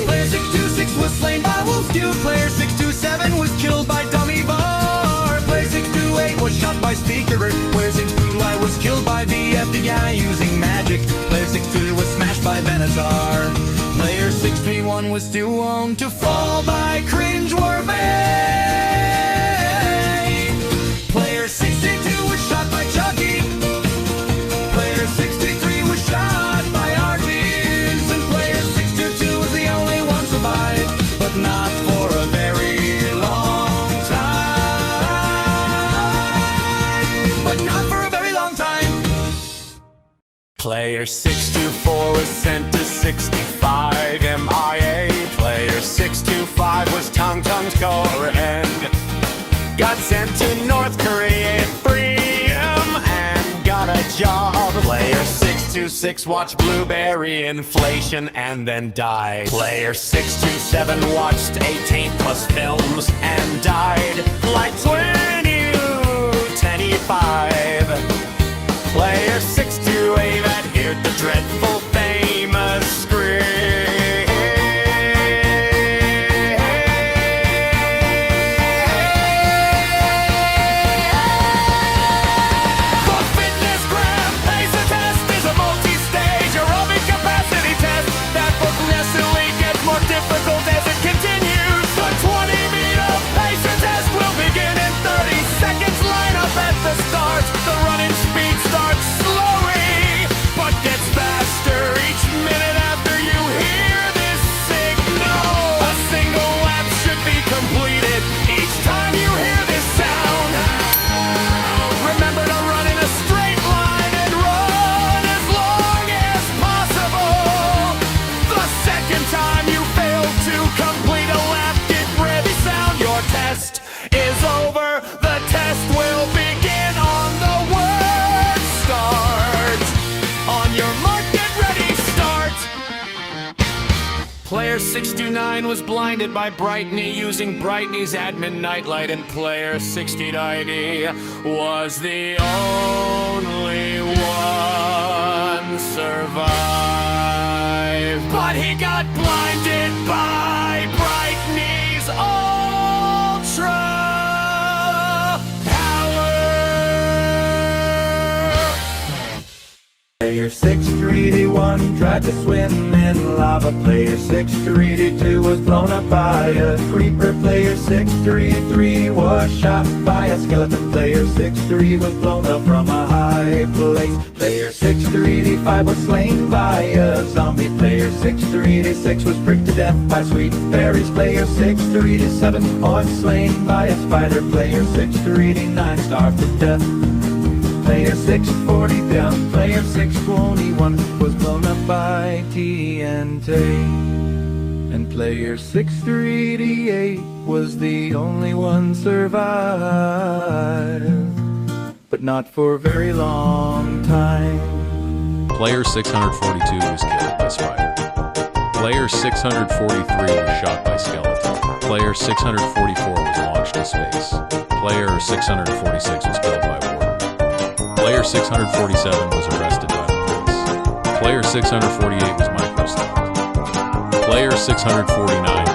Player 626 was slain by Wolfdew. Player 627 was killed by Dummy Bar. Player 628 was shot by Speaker. Player 629 was killed by the FBI using magic. Player 622 was smashed by Benatar. Player 631 was doomed to fall by Cringeworthy. Player 62 was shot by Chucky. Player 63 was shot by Arties. And player 622 was the only one survived, but not for a very long time. But not for a very long time. Player 624 was sent to 65 MIA. Player 625 was Tong Tong's core and got sent to North Korea, freedom, and got a job. Player 626 watched blueberry inflation and then died. Player 627 watched 18 plus films and died like 2025. Player 628 adhered the dreadful famous script. For fitness graph, laser test is a multi-stage aerobic capacity test that progressively gets more difficult as it continues. The 20-meter laser test will begin in 30 seconds. Line up at the start. The running speed starts slowly, but gets faster second time you failed to complete a lap. Get ready, sound your test is over. The test will begin on the word start. On your mark, get ready, start. Player 629 was blinded by Brightney using Brightney's admin nightlight, and player 6090 was the only one survived. But he got blinded by Brightney's ultra Player 631 tried to swim in lava. Player 632 was blown up by a creeper. Player 633 was shot by a skeleton. Player 63 was blown up from a high place. Player 635 was slain by a zombie. Player 636 was pricked to death by sweet berries. Player 637 was slain by a spider. Player 639 starved to death. Player 640 down, player 621 was blown up by TNT. And player 638 was the only one survived, but not for a very long time. Player 642 was killed by spider. Player 643 was shot by skeleton. Player 644 was launched to space. Player 646 was killed by warden. Player 647 was arrested by the police. Player 648 was micro-stopped. Player 649 was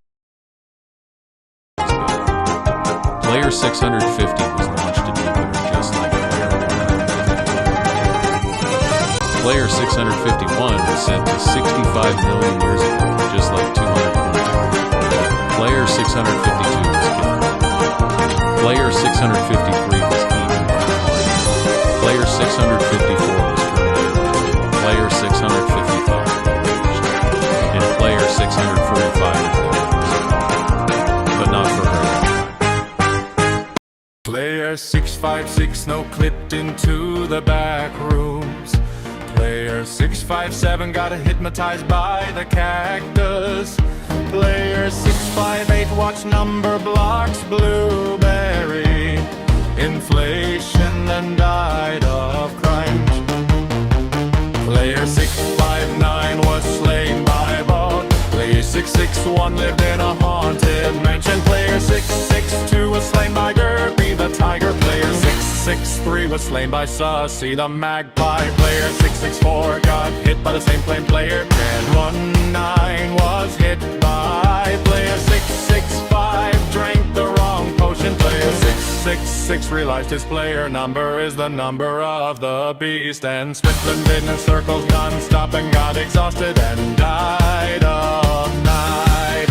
banned. Player 650 was launched to Jupiter just like player 150. Player 651 was sent to 65 million years ago, just like 220. Player 652 was killed. Player 653 was eaten by a lion. Player 654 was terminated. Player 655 was damaged. And player 645 was damaged. But not for her. Player 656 no-clipped into the back rooms. Player 657 got hypnotized by the cactus. Player 658 watched number blocks blueberry inflation and died of crime. Player 659 was slain by bone. Player 661 lived in a haunted mansion. Player 662 was slain by Derby the tiger. Player 663 was slain by Sussy the magpie. Player 664 got hit by the same plane. Player 1019 was hit by player 665 drank the wrong potion. Player 666 realized his player number is the number of the beast, and Switzerland in circles non-stop and got exhausted and died of night.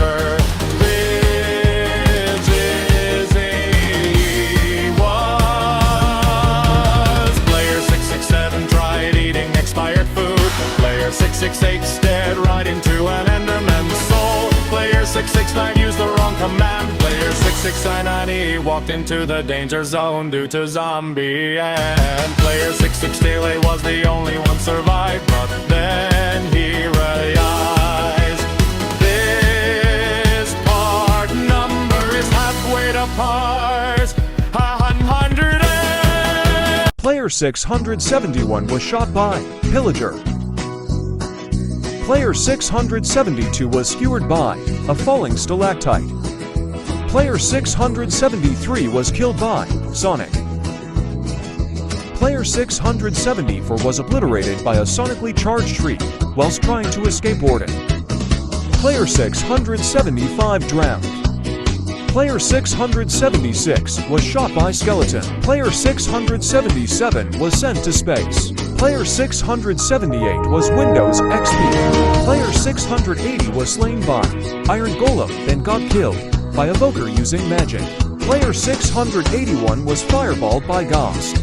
This is he was. Player 667 tried eating expired food. Player 668 stared right into an Enderman's soul. Player 669 used the wrong command. Player 669 he walked into the danger zone due to zombie. And player 668 was the only one survived, but then he realized this part number is halfway to pars. 100. Player 671 was shot by Pillager. Player 672 was skewered by a falling stalactite. Player 673 was killed by Sonic. Player 674 was obliterated by a sonically charged tree whilst trying to escape warden. Player 675 drowned. Player 676 was shot by skeleton. Player 677 was sent to space. Player 678 was Windows XP. Player 680 was slain by Iron Golem, then got killed by Evoker using magic. Player 681 was fireballed by Ghost.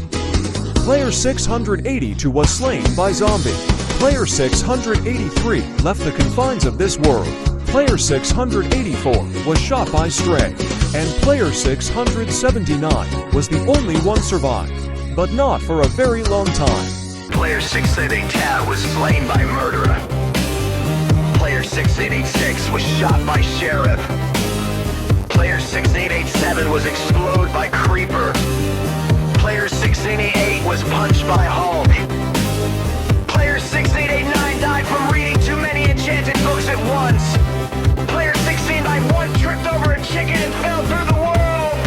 Player 682 was slain by Zombie. Player 683 left the confines of this world. Player 684 was shot by Stray. And Player 679 was the only one survived, but not for a very long time. Player 688 was slain by Murderer. Player 6886 was shot by Sheriff. Player 6887 was exploded by Creeper. Player 6888 was punched by Hulk. Player 6889 died from reading too many enchanted books at once. Player 1691 tripped over a chicken and fell through the world.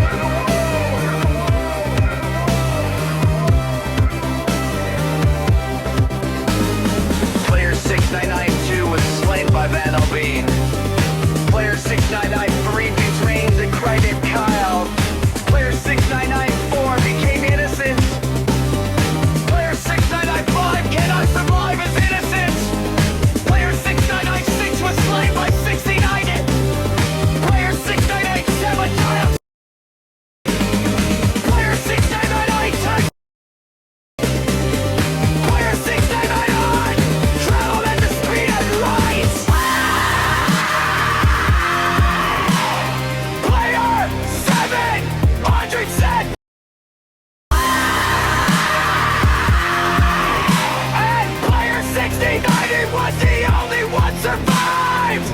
Player 6992 was slain by Van Albine. Player 6993 betrayed and cried at Kyle. Player 6994 became innocent. Player 6995 cannot survive his innocence. Player 6996 was slain by 69. Player 6987 died. Player 6998 turned. Player 6999 traveled at the speed of light. Player 700 said. And player 69 was the only one survived.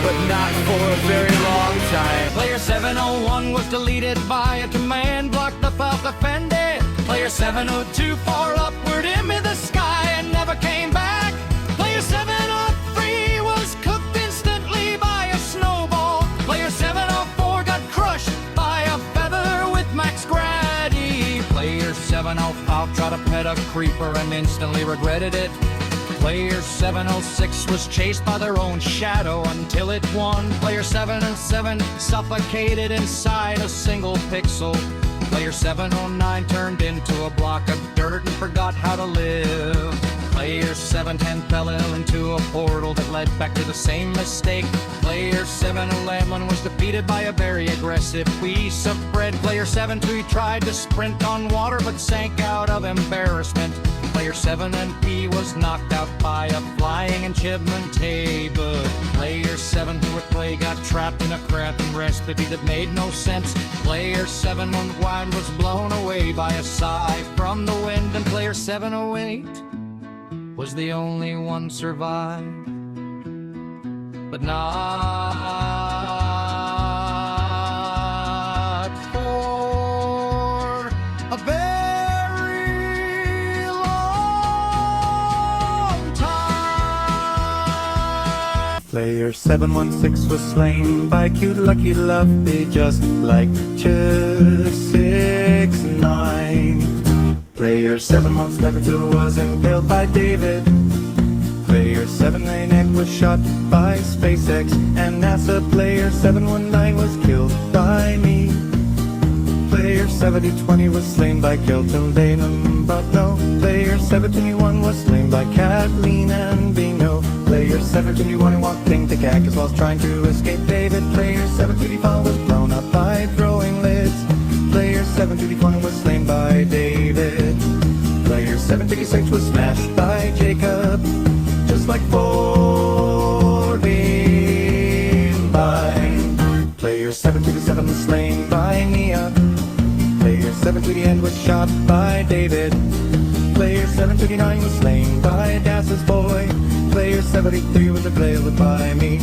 But not for a very long time. Player 701 was deleted by a command block that felt offended. Player 702 far upward into the sky and never came back. Player 703 was cooked instantly by a snowball. Player 704 got crushed by a feather with max gravity. Player 705 tried to pet a creeper and instantly regretted it. Player 706 was chased by their own shadow until it won. Player 707 suffocated inside a single pixel. Player 709 turned into a block of dirt and forgot how to live. Player 710 fell into a portal that led back to the same mistake. Player 711 was defeated by a very aggressive piece of bread. Player 712 tried to sprint on water but sank out of embarrassment. Player 7NP was knocked out by a flying enchantment table. Player 7 got trapped in a crafting recipe that made no sense. Player 711 was blown away by a sigh from the wind, and player 708 was the only one survived, but not for a very long time. Player 716 was slain by cute lucky lovely, just like Chip 69. Player 717 was impaled by David. Player 798 was shot by SpaceX, and NASA. Player 719 was killed by me. Player 7020 was slain by Kelton Danum, but no. Player 721 was slain by Kathleen and Bino. Player 721 walked into Cactus whilst trying to escape David. Player 725 was blown up by throwing lids. Player 720 was slain by David. Player 736 was smashed by Jacob, just like 4 being by. Player 727 was slain by Nia. Player 728 was shot by David. Player 729 was slain by Das's boy. Player 73 was impaled by me.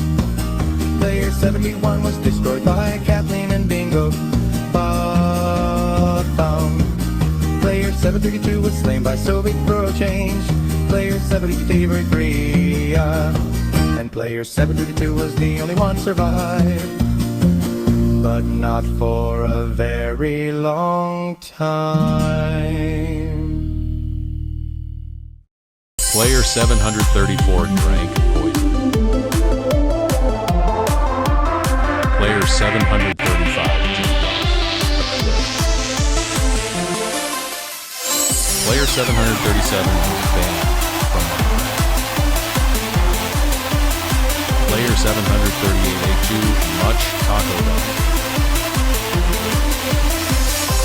Player 71 was destroyed by Kathleen and Bingo. Bound. Player 732 was slain by Soviet throw change. Player 73 and player 732 was the only one survived, but not for a very long time. Player 734 drank poison. Player 735 jumped off a cliff. Player 737 was banned from the planet. Player 738 ate too much Taco Bell.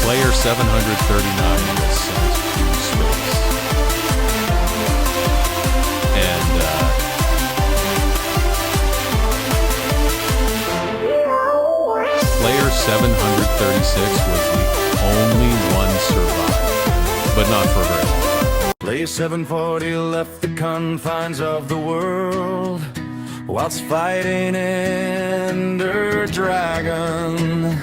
Player 739 was sent to space. And, Player 736 was the only one survived, but not for very long. Player 740 left the confines of the world whilst fighting Ender Dragon.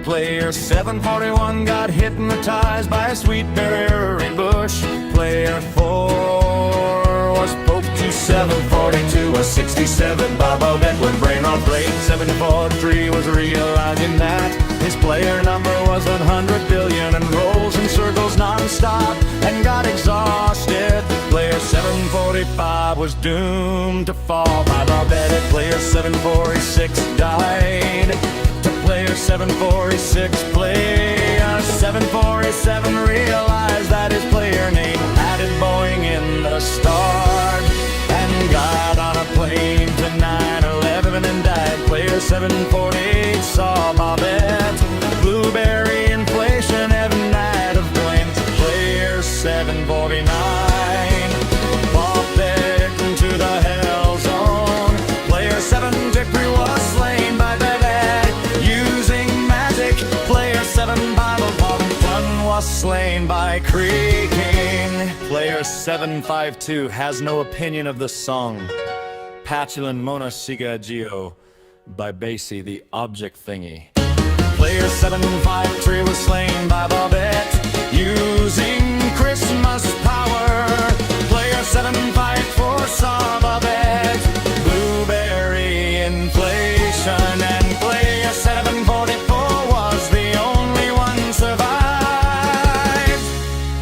Player 741 got hypnotized by a sweet berry bush. Player 4 was poked to 742, a 67 Bobo bet when brain on plate. 743 was realizing that his player number was 100 billion and rolls in circles non-stop and got exhausted. Player 745 was doomed to fall by the bet. Player 746 died. Player 746, player 747 realized that his player name added Boeing in the start and got on a plane to 9/11 and died. Player 748 saw Bobette, blueberry inflation, every night of Glen. Player 749 Bobette into the hell zone. Player 753 was slain by was slain by creaking. Player 752 has no opinion of the song Patulin Mona Siga Geo by Basie the Object Thingy. Player 753 was slain by Bobette using Christmas power. Player 754 saw Bobette, blueberry inflation, and player 744 was the only one survived.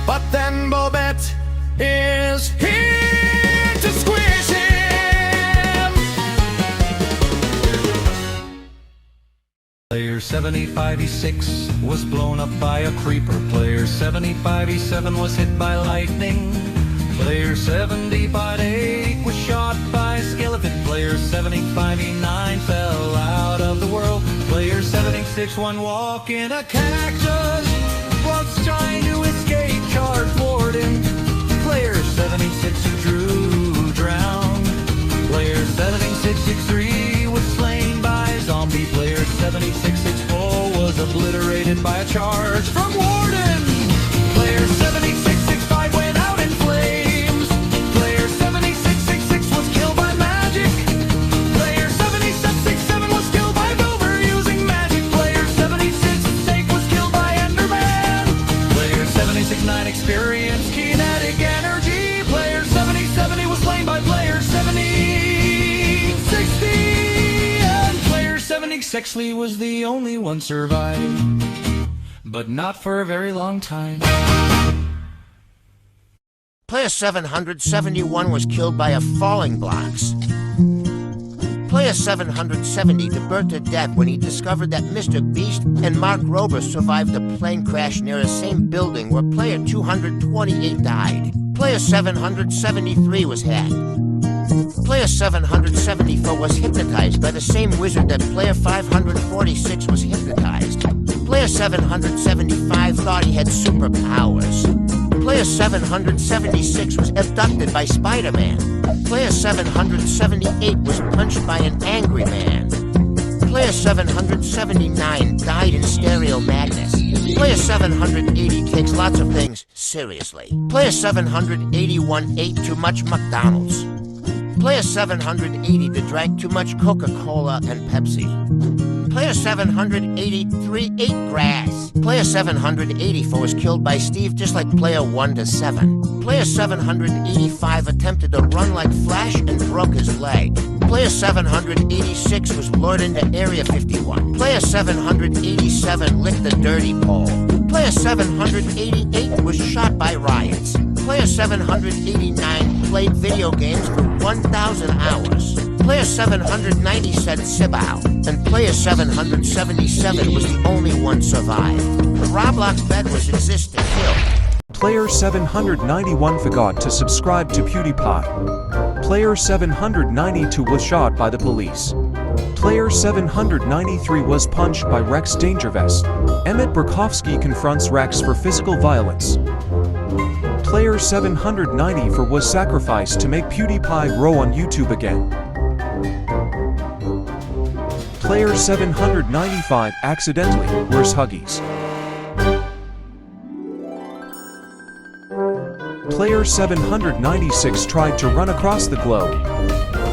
But then Bobette is here to squish him. Player 75E6 was blown up by a creeper. Player 75E7 was hit by lightning. Player 75E8 was shot by a skeleton. Player 75E9 fell out of the world. Player 76 one walk in a cactus whilst trying to escape charge warden. Player 76 Drew drowned. Player 7663 was slain by a zombie. Player 7664 was obliterated by a charge from warden. Player 7665 went out in flames. Player 7666 was killed by magic. Player 7667 was killed by Dover using magic. Player 7668 was killed by Enderman. Player 769 experienced kinetic energy. Player 7070 was slain by player 7060. And player 7060 was the only one survived, but not for a very long time. Player 771 was killed by a falling blocks. Player 770 deburred to death when he discovered that Mr. Beast and Mark Rober survived a plane crash near the same building where player 228 died. Player 773 was hacked. Player 774 was hypnotized by the same wizard that player 546 was hypnotized. Player 775 thought he had superpowers. Player 776 was abducted by Spider-Man. Player 778 was punched by an angry man. Player 779 died in stereo madness. Player 780 takes lots of things seriously. Player 781 ate too much McDonald's. Player 780 drank too much Coca-Cola and Pepsi. Player 783 ate grass. Player 784 was killed by Steve just like player 1 to 7. Player 785 attempted to run like Flash and broke his leg. Player 786 was lured into Area 51. Player 787 licked the dirty pole. Player 788 was shot by riots. Player 789 played video games for 1,000 hours. Player 790 said Sibao, and player 777 was the only one survived. The Roblox bet was exist to kill. Player 791 forgot to subscribe to PewDiePie. Player 792 was shot by the police. Player 793 was punched by Rex Dangervest. Emmett Burkowski confronts Rex for physical violence. Player 794 was sacrificed to make PewDiePie grow on YouTube again. Player 795 accidentally wears Huggies. Player 796 tried to run across the globe.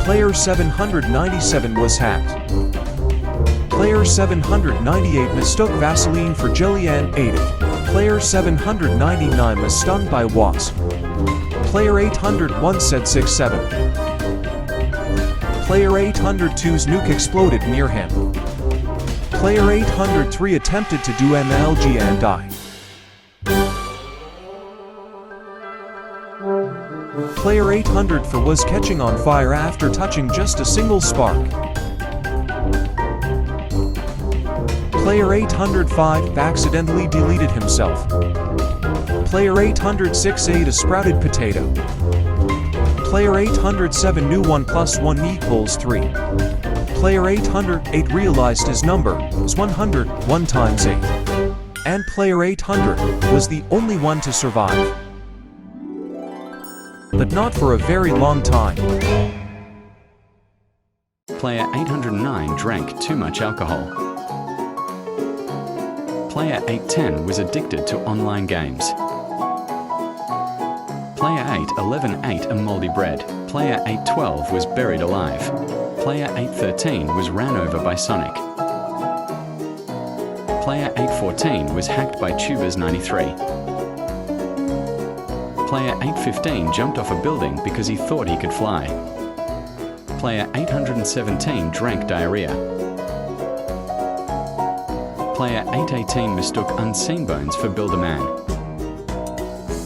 Player 797 was hacked. Player 798 mistook Vaseline for Jillian 80. Player 799 was stung by wasp. Player 801 said 6-7. Player 802's nuke exploded near him. Player 803 attempted to do MLG and died. Player 804 was catching on fire after touching just a single spark. Player 805 accidentally deleted himself. Player 806 ate a sprouted potato. Player 807 knew 1 + 1 equals 3. Player 808 realized his number was 100, 1 times 8. And player 800 was the only one to survive. But not for a very long time. Player 809 drank too much alcohol. Player 810 was addicted to online games. Player 811 ate a moldy bread. Player 812 was buried alive. Player 813 was ran over by Sonic. Player 814 was hacked by Tubers93. Player 815 jumped off a building because he thought he could fly. Player 817 drank diarrhea. Player 818 mistook Unseen Bones for Build-A-Man.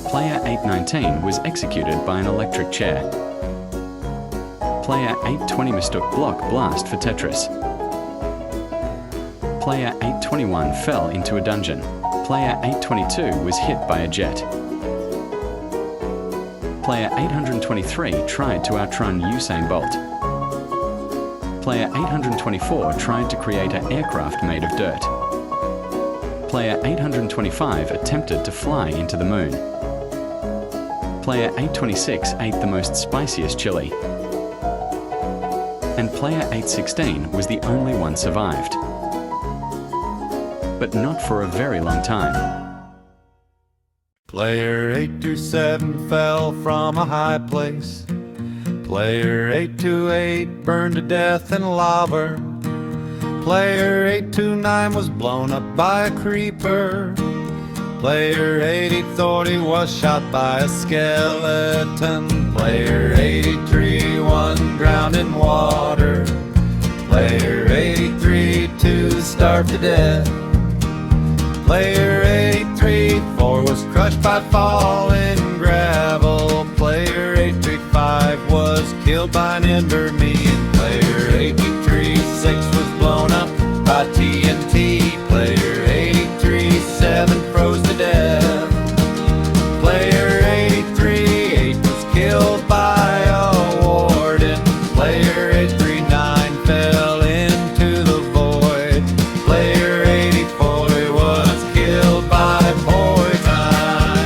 Player 819 was executed by an electric chair. Player 820 mistook Block Blast for Tetris. Player 821 fell into a dungeon. Player 822 was hit by a jet. Player 823 tried to outrun Usain Bolt. Player 824 tried to create an aircraft made of dirt. Player 825 attempted to fly into the moon. Player 826 ate the most spiciest chili. And player 816 was the only one survived. But not for a very long time. Player 827 fell from a high place. Player 828 burned to death in lava. Player 829 was blown up by a creeper. Player 830 was shot by a skeleton. Player 831 drowned in water. Player 832 starved to death. Player 834 was crushed by falling gravel. Player 835 was killed by an ember me. And player 836 was blown up by TNT. Player 837 froze to death. Player 838 was killed by a warden. Player 839 fell into the void. Player 840 was killed by poison.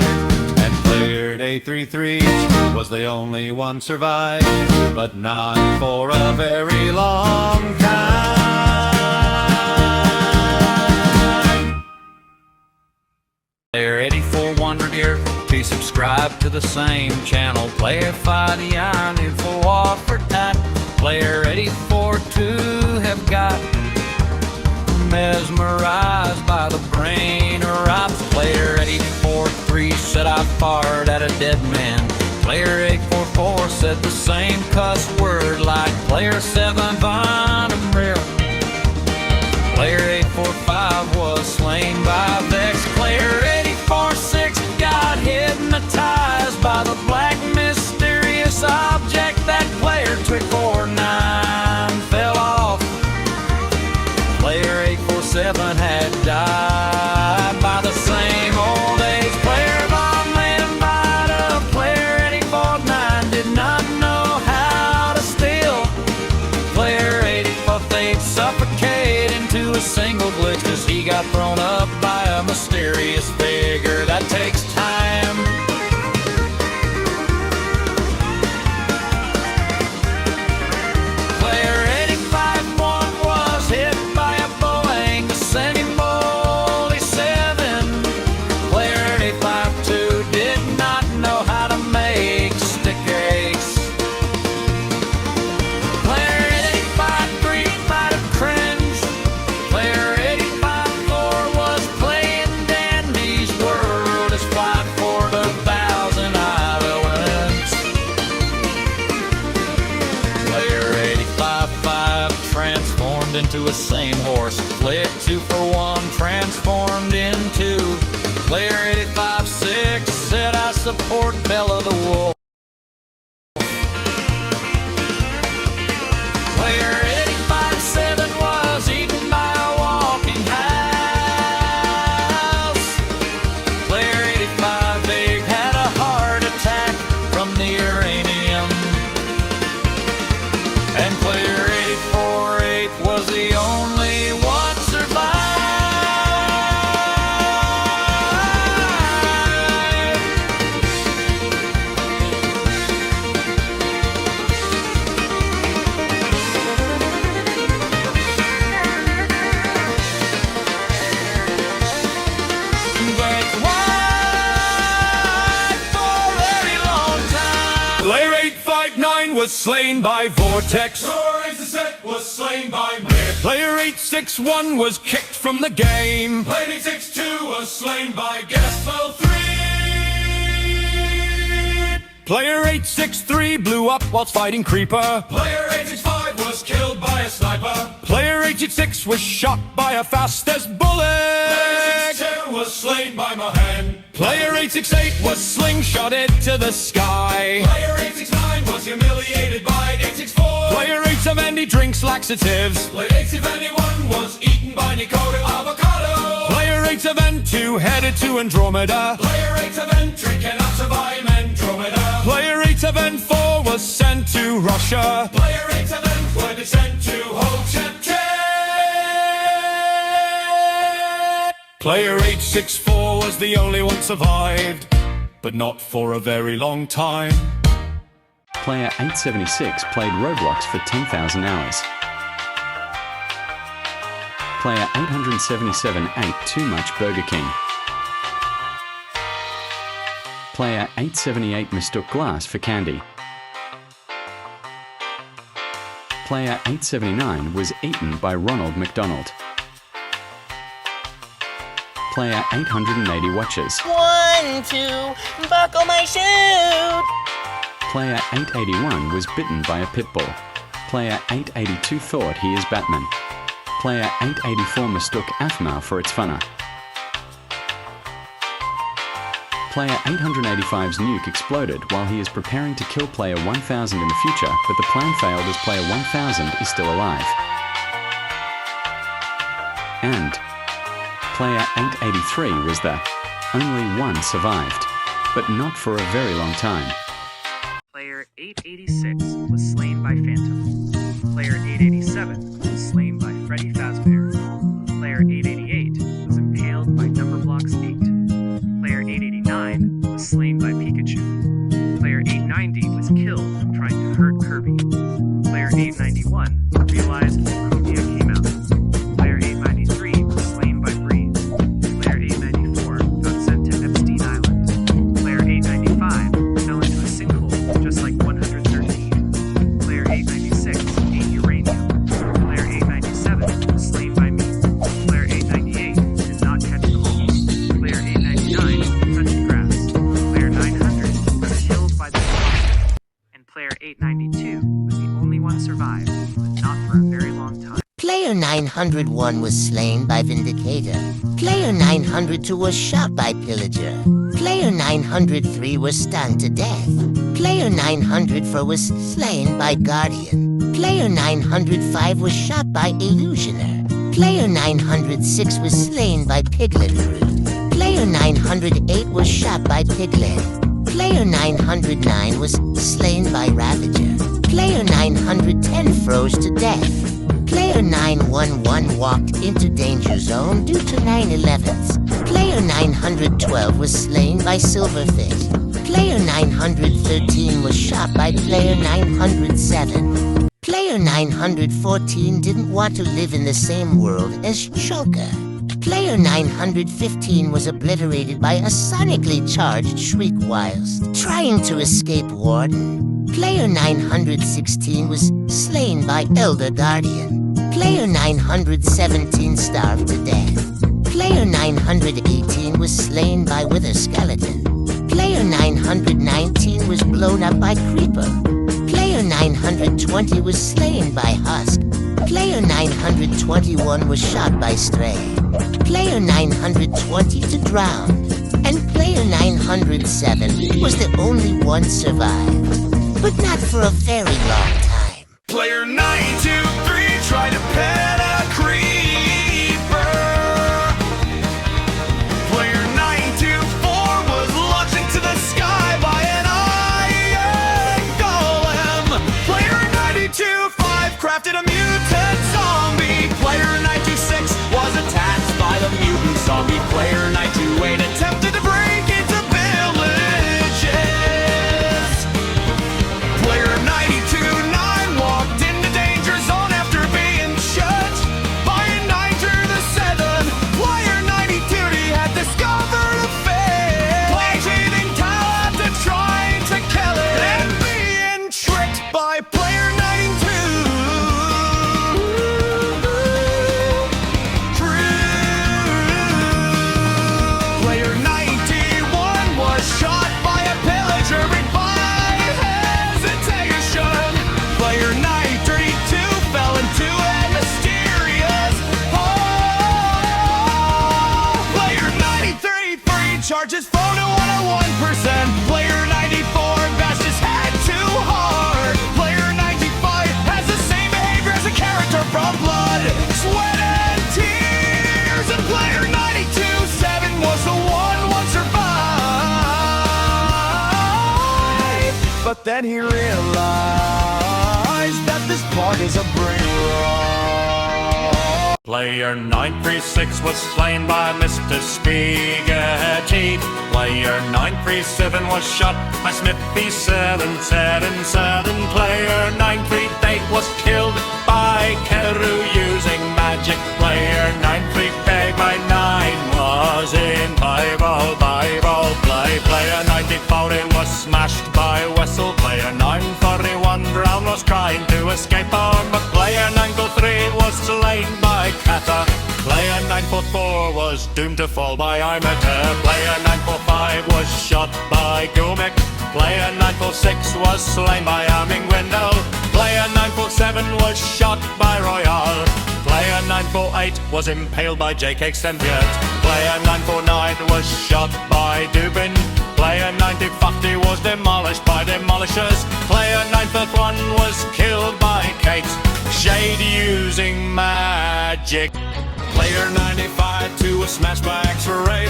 And player 833 was the only one survived, but not for a very long time. Player 84 wondered here to subscribe to the same channel. Player 5 the iron for war for time. Player 84 too have got mesmerized by the brain erupts. Player 84-3 said I fired at a dead man. Player 844 said the same cuss word like player 7 Von Real. Player 845 was slain by Vex. Player 846 got hypnotized by the black mysterious object. That player 249 fell off. Player 847 had died by the same old age. Player Von Lambada, player 849 did not know how to steal. Player 848 suffocated into a single glitch cause he got thrown up by a mysterious figure. That takes time. Player 851 was hit by a Boeing descending moldy 7. Player 852 did not know how to make stick eggs. into a sane horse. Player 2 for 1 transformed into. Player 85-6 said I support Bella the Wolf. Player 85-7 was eaten by a walking house. Player 85-8 had a heart attack from the uranium. And player 84-8 was the only one survived. But why for a very long time? Player 859 was slain by Vortex. Was slain by Mid. Player 861 was kicked from the game. Player 862 was slain by Gaspel 3. Player 863 blew up whilst fighting Creeper. Player 865 was killed by a sniper. Player 886 was shot by a fastest bullet. Player 862 was slain by Mohan. Player 868 was slingshotted to the sky. Player 869 was humiliated by 864. Player 870 drinks laxatives. Player 871 was eaten by Nicoda Avocado. Player 872 headed to Andromeda. Player 873 cannot survive Andromeda. Player 874 was sent to Russia. Player 874 was sent to Ho Chi Minh. Player 864 was the only one survived, but not for a very long time. Player 876 played Roblox for 10,000 hours. Player 877 ate too much Burger King. Player 878 mistook glass for candy. Player 879 was eaten by Ronald McDonald. Player 880 watches. 1, 2, buckle my shoe. Player 881 was bitten by a pit bull. Player 882 thought he is Batman. Player 884 mistook AFMA for its funner. Player 885's nuke exploded while he is preparing to kill Player 1000 in the future, but the plan failed as Player 1000 is still alive. And Player 883 was the only one survived, but not for a very long time. Player 886 was slain by Phantom. Player 887 was slain by Freddy Fazbear. Player 888 was impaled by Numberblocks 8. Player 889 was slain by Pikachu. Player 890 was killed trying to hurt Kirby. Player 891 realized that Copia came out. Player 893 was slain by Breeze. Player 894 got sent to Epstein Island. Player 895 fell into a sinkhole just like 113. Player 896 ate uranium. Player 897 was slain by me. Player 898 did not catch the ball. Player 899 touched grass. Player 900 got killed by the ball. And player 892 was the only one survived, but not for a very long time. Player 901 was slain by Vindicator. Player 902 was shot by Pillager. Player 903 was stung to death. Player 904 was slain by Guardian. Player 905 was shot by Illusioner. Player 906 was slain by Piglet Brood. Player 908 was shot by Piglet. Player 909 was slain by Ravager. Player 910 froze to death. Player 911 walked into danger zone due to 9/11s. Player 912 was slain by Silverfish. Player 913 was shot by Player 907. Player 914 didn't want to live in the same world as Choker. Player 915 was obliterated by a sonically charged shriek whilst trying to escape Warden. Player 916 was slain by Elder Guardian. Player 917 starved to death. Player 918 was slain by Wither Skeleton. Player 919 was blown up by Creeper. Player 920 was slain by Husk. Player 921 was shot by stray. Player 920 to drown. And player 907 was the only one survived. But not for a very long time. Player 923 tried to pet a creeper. Player 924 was launched into the sky by an iron golem. Player 925 crafted a mutant zombie. Player 926 was attacked by the mutant zombie. Player 928 attempted to break into villages. Player 929 walked into danger zone after being shot by a 927. Player 930 had discovered a fish. Cheating Kyle after trying to kill it and being tricked by player 92. Player 91 was shot by a pillager by hesitation. Player 932 fell into a mysterious hole. Player 933 charges phone to 101%. Player 94 bashed his head too hard. Player 95 has the same behavior as a character from Blood, Sweat, and Tears. And player 92-7 was the one survived. But then he realized that this part is a brain rot. Player 936 was slain by Mr. Spaghetti. Player 937 was shot by Smithy 777. Player 938 was killed by Keru using magic. Player 938 by 9 was in Bible play. Player 940 was smashed by Wessel. Player 941 drowned, was trying to escape on, but player 943 was slain by Kata. Player 944 was doomed to fall by Imiter. Player 945 was shot by Gumek. Player 946 was slain by arming window. Player 947 was shot by Royale. Player 948 was impaled by J.K. Sentient. Player 949 was shot by Dubin. Player 950 was demolished by Demolishers. Player 951 was killed by Kate Shade using magic. Player 95-2 was smashed by X-Ray.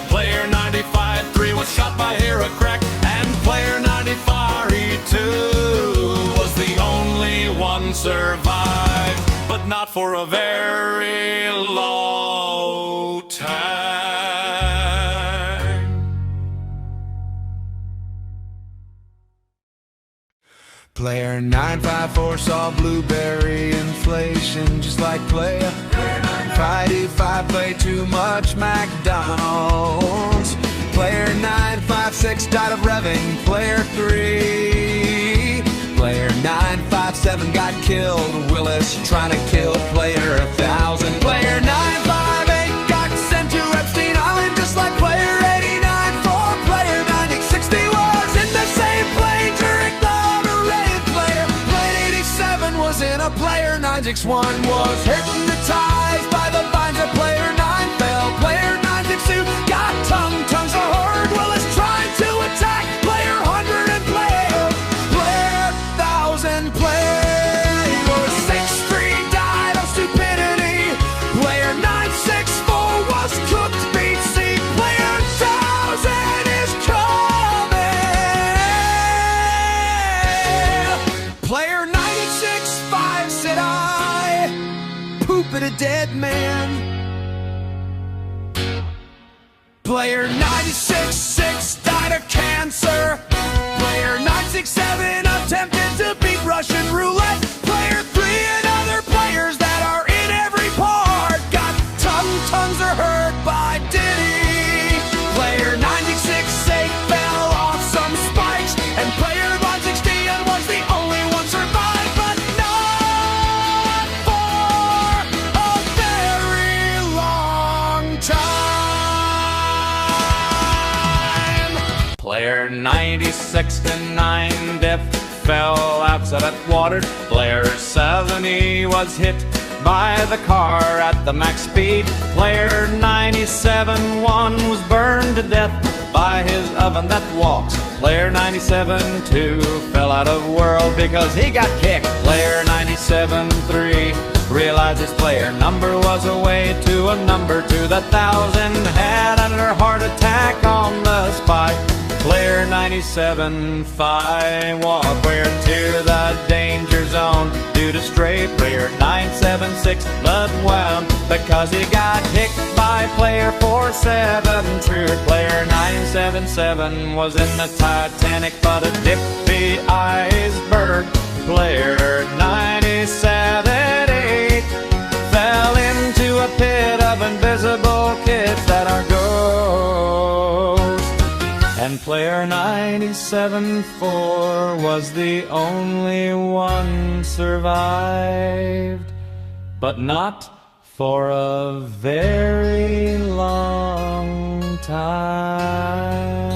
Player 95-3 was shot by Heracrack. And player 95-2 was the only one survived, but not for a very long time. Player 954 saw blueberry inflation, just like player 955 played too much McDonald's. Player 956 died of revving. Player 3. Player 957 got killed. Willis trying to kill player 1000. Player 958 got sent to Epstein Island, just like player 89. For player 960 was in the same plane during the raid. Player 87 was in a player 961 was hypnotized by the vines of player 9 fell. Player 962 got tongue so hard. Willis trying to attack player 100 and player 1000. Player 63 died of stupidity. Player 964 was cooked BC. Player 1000 is coming. Player 96-5 said I poop at a dead man. Player 96-6 died of cancer. Player 967 attempted to beat Russian roulette. Player 3 and other players that are in every part got tongues are hurt by Diddy. Player 96-8 fell off some spikes, and player 160 was the only one survived, but not for a very long time. Player 96 to 9 death fell outside at water. Player 70 was hit by the car at the max speed. Player 97-1 was burned to death by his oven that walks. Player 97-2 fell out of world because he got kicked. Player 97-3 realized his player number was away to a number to the 1,000. Had another heart attack on the spot. Player 97-5 walked player to the danger zone due to stray. Player 976 blood wound because he got kicked by player 472. Player 977 was in the Titanic but a dippy iceberg. Player 97-8 fell into a pit of invisible kids that are ghosts. And player 97-4 was the only one survived, but not for a very long time.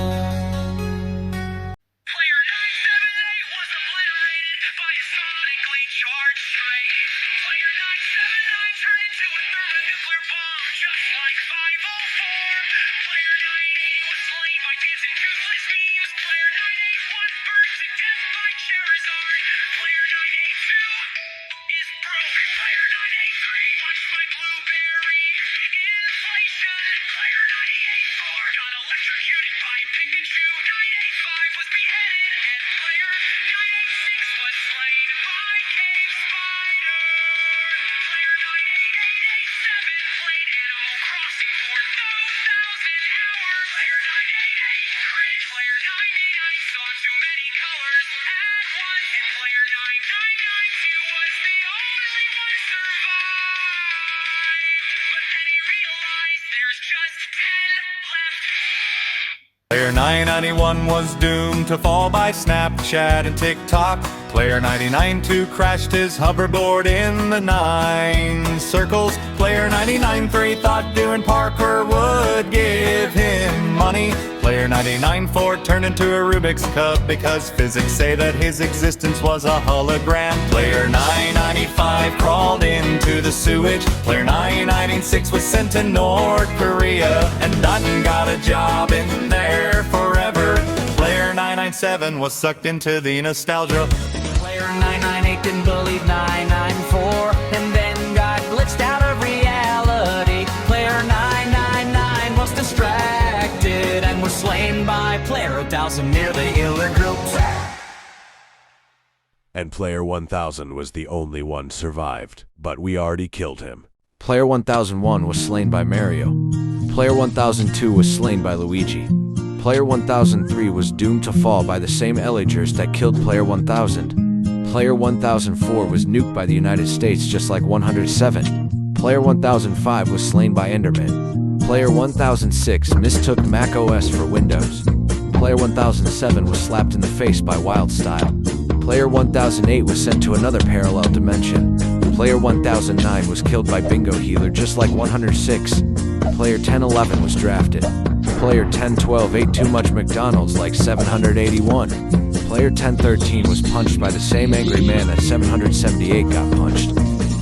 Player 991 was doomed to fall by Snapchat and TikTok. Player 99-2 crashed his hoverboard in the 9 circles. Player 99-3 thought doing parkour would give him money. Player 99-4 turned into a Rubik's Cube because physics say that his existence was a hologram. Player 995 crawled into the sewage. Player 996 was sent to North Korea and done got a job in there forever. Player 997 was sucked into the nostalgia. Player 998 didn't believe 994 and then got glitched out of reality. Player 999 was distracted and was slain by player 1000 near the Iller group. And player 1000 was the only one survived, but we already killed him. Player 1001 was slain by Mario. Player 1002 was slain by Luigi. Player 1003 was doomed to fall by the same Elligers that killed Player 1000. Player 1004 was nuked by the United States just like 107. Player 1005 was slain by Enderman. Player 1006 mistook Mac OS for Windows. Player 1007 was slapped in the face by Wildstyle. Player 1008 was sent to another parallel dimension. Player 1009 was killed by Bingo Healer just like 106. Player 1011 was drafted. Player 1012 ate too much McDonald's like 781. Player 1013 was punched by the same angry man that 778 got punched.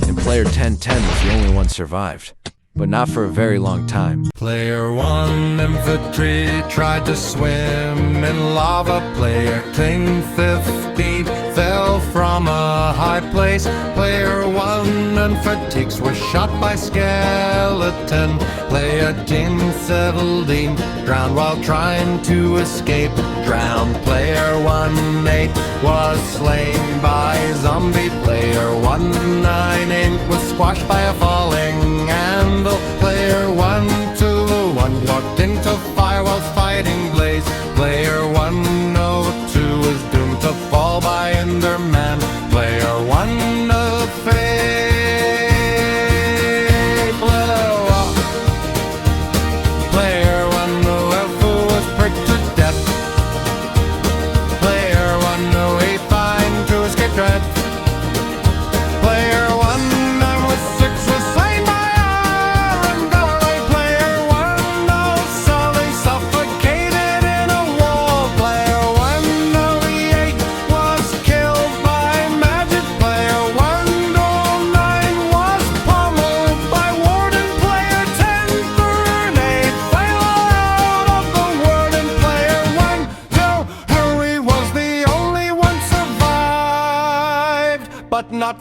And player 1010 was the only one survived, but not for a very long time. Player 1 infantry tried to swim in lava. Player 1015 fell from a high place. Player 1 and fatigues was shot by skeleton. Player 1017 drowned while trying to escape. Drowned. Player 18 was slain by zombie. Player 198 was squashed by a falling anvil. Player 121 walked into fire while fighting Blaze. Player 102 was doomed to fall by Enderman. Player 103 blew up. Player 111 was pricked to death. Player 108 fined to escape dread. Player 196 was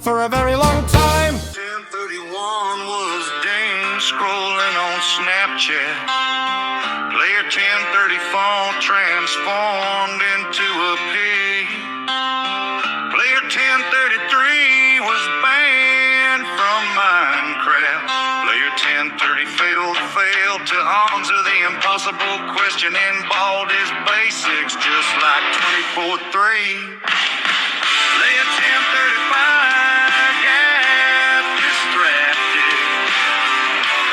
for a very long time. 1031 was Dane scrolling on Snapchat. Player 1034 transformed into a pig. Player 1033 was banned from Minecraft. Player 1030 failed to answer the impossible question and balled his basics just like 24-3. Player 1035 got distracted.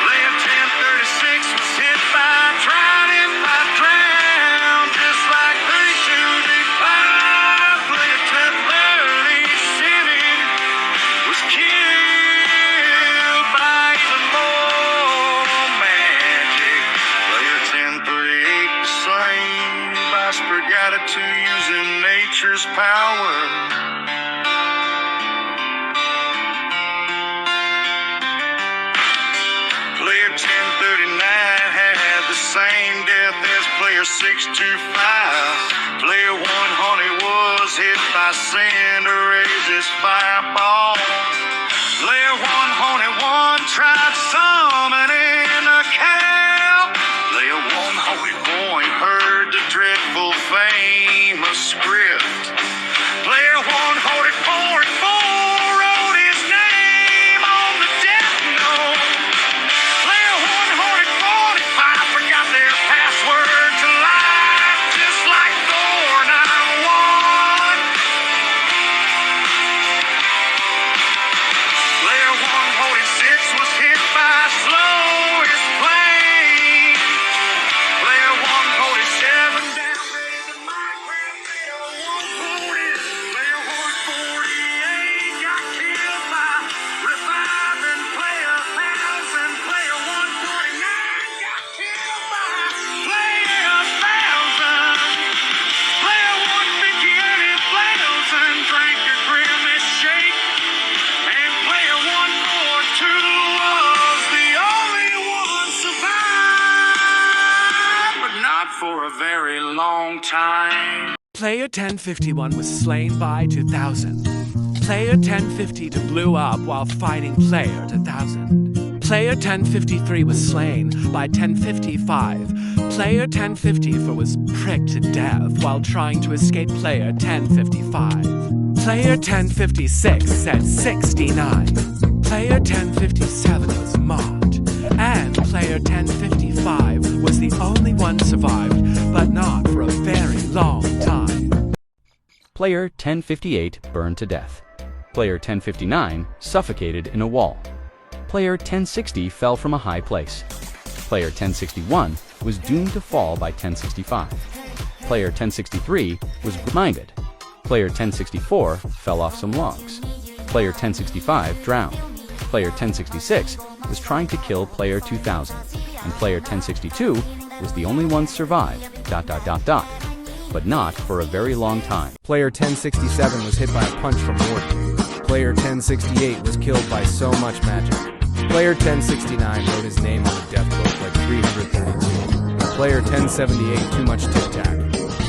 Player 1036 was hit by trident by drown, just like 32D5. Player 1037 was killed by even more magic. Player 1038 was slain by Spaghetti using nature's power. Player 1039 had the same death as player 625. Player 100 was hit by Cinderella's fireball. Player 101 tried summoning a cow. Player 101 heard the dreadful famous script. Player 144 wrote his name on the death note. Player 145 forgot their password to life, just like Thor 901. Player 146 was hit by slowest plane. Player 147 downgraded to Minecraft. Player 148 got killed by reviving player 1000. Player 149 got killed by player 1000. Player 158 hit flails and drank a Grimace shake. And player 142 was the only one survived, but not for a very long time. Player 1051 was slain by 2000. Player 1052 blew up while fighting player 2000. Player 1053 was slain by 1055. Player 1054 was pricked to death while trying to escape player 1055. Player 1056 said 69. Player 1057 was mocked. And player 1055 was the only one survived, but not for a very long time. Player 1058 burned to death. Player 1059 suffocated in a wall. Player 1060 fell from a high place. Player 1061 was doomed to fall by 1065. Player 1063 was blinded. Player 1064 fell off some logs. Player 1065 drowned. Player 1066 was trying to kill player 2000. And player 1062 was the only one survived, ... but not for a very long time. Player 1067 was hit by a punch from Morty. Player 1068 was killed by so much magic. Player 1069 wrote his name on the death book like 332. Player 1078 too much tic-tac.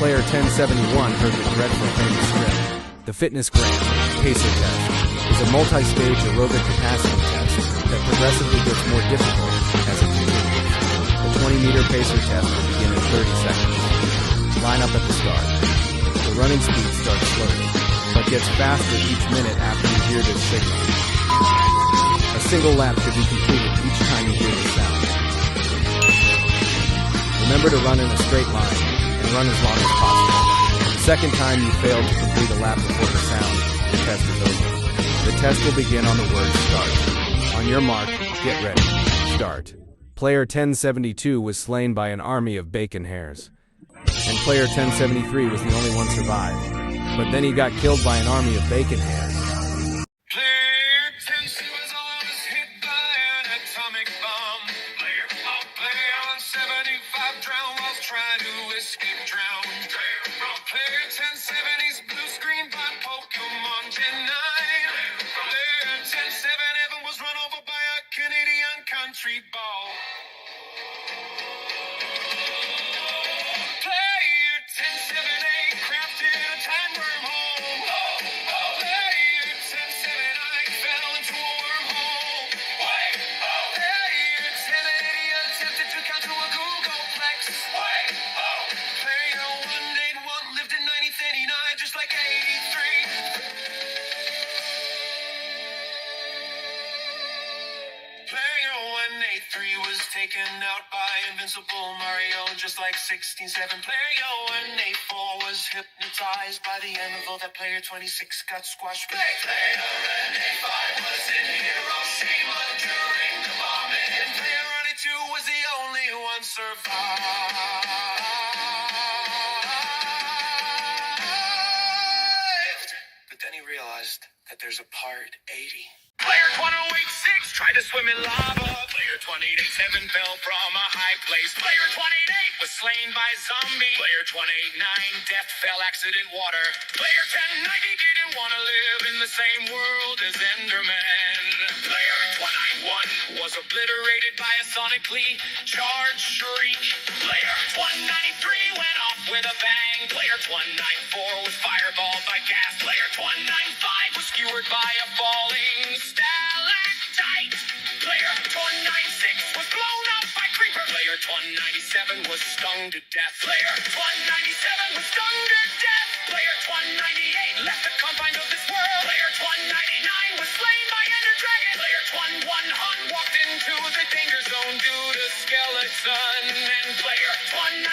Player 1071 heard the dreadful famous script. The Fitness Gram Pacer Test is a multi-stage aerobic capacity test that progressively gets more difficult as it continues. The 20-meter pacer test will begin in 30 seconds. Line up at the start. The running speed starts slowly, but gets faster each minute after you hear this signal. A single lap should be completed each time you hear the sound. Remember to run in a straight line and run as long as possible. The second time you fail to complete a lap before the sound, the test is over. The test will begin on the word start. On your mark, get ready. Start. Player 1072 was slain by an army of bacon hares. And player 1073 was the only one survived. But then he got killed by an army of bacon hares. Player 10 was hit by an atomic bomb. Player 175 drowned while trying to escape drown. Player 1070's blue screen by Pokemon Gen 9. Player 1077 was run over by a Canadian country ball. Player 1078 crafted a time wormhole. Player 1079 183 was taken out by Invincible Mario, just like 16-7 player Yo. 184 was hypnotized by the anvil that player 26 got squashed. Player 185 was in Hiroshima during the bombing. And player 182 was the only one survived. But then he realized that there's a part 80. Player 1086 tried to swim in lava. Player 287 fell from a high place. Player 288 was slain by zombie. Player 289 death fell accident water. Player 1090 didn't want to live in the same world as Enderman. Player 191 was obliterated by a sonically charged shriek. Player 193 went off with a bang. Player 194 was fireballed by gas. Player 195 was skewered by a falling stalactite. Player 196 was blown up by creeper. Player 197 was stung to death. Player 197 was stung to death. Player 198 left the confines of this world. Player 199 was slain by Ender Dragon. Player 101 walked into the danger zone due to skeleton. And player 199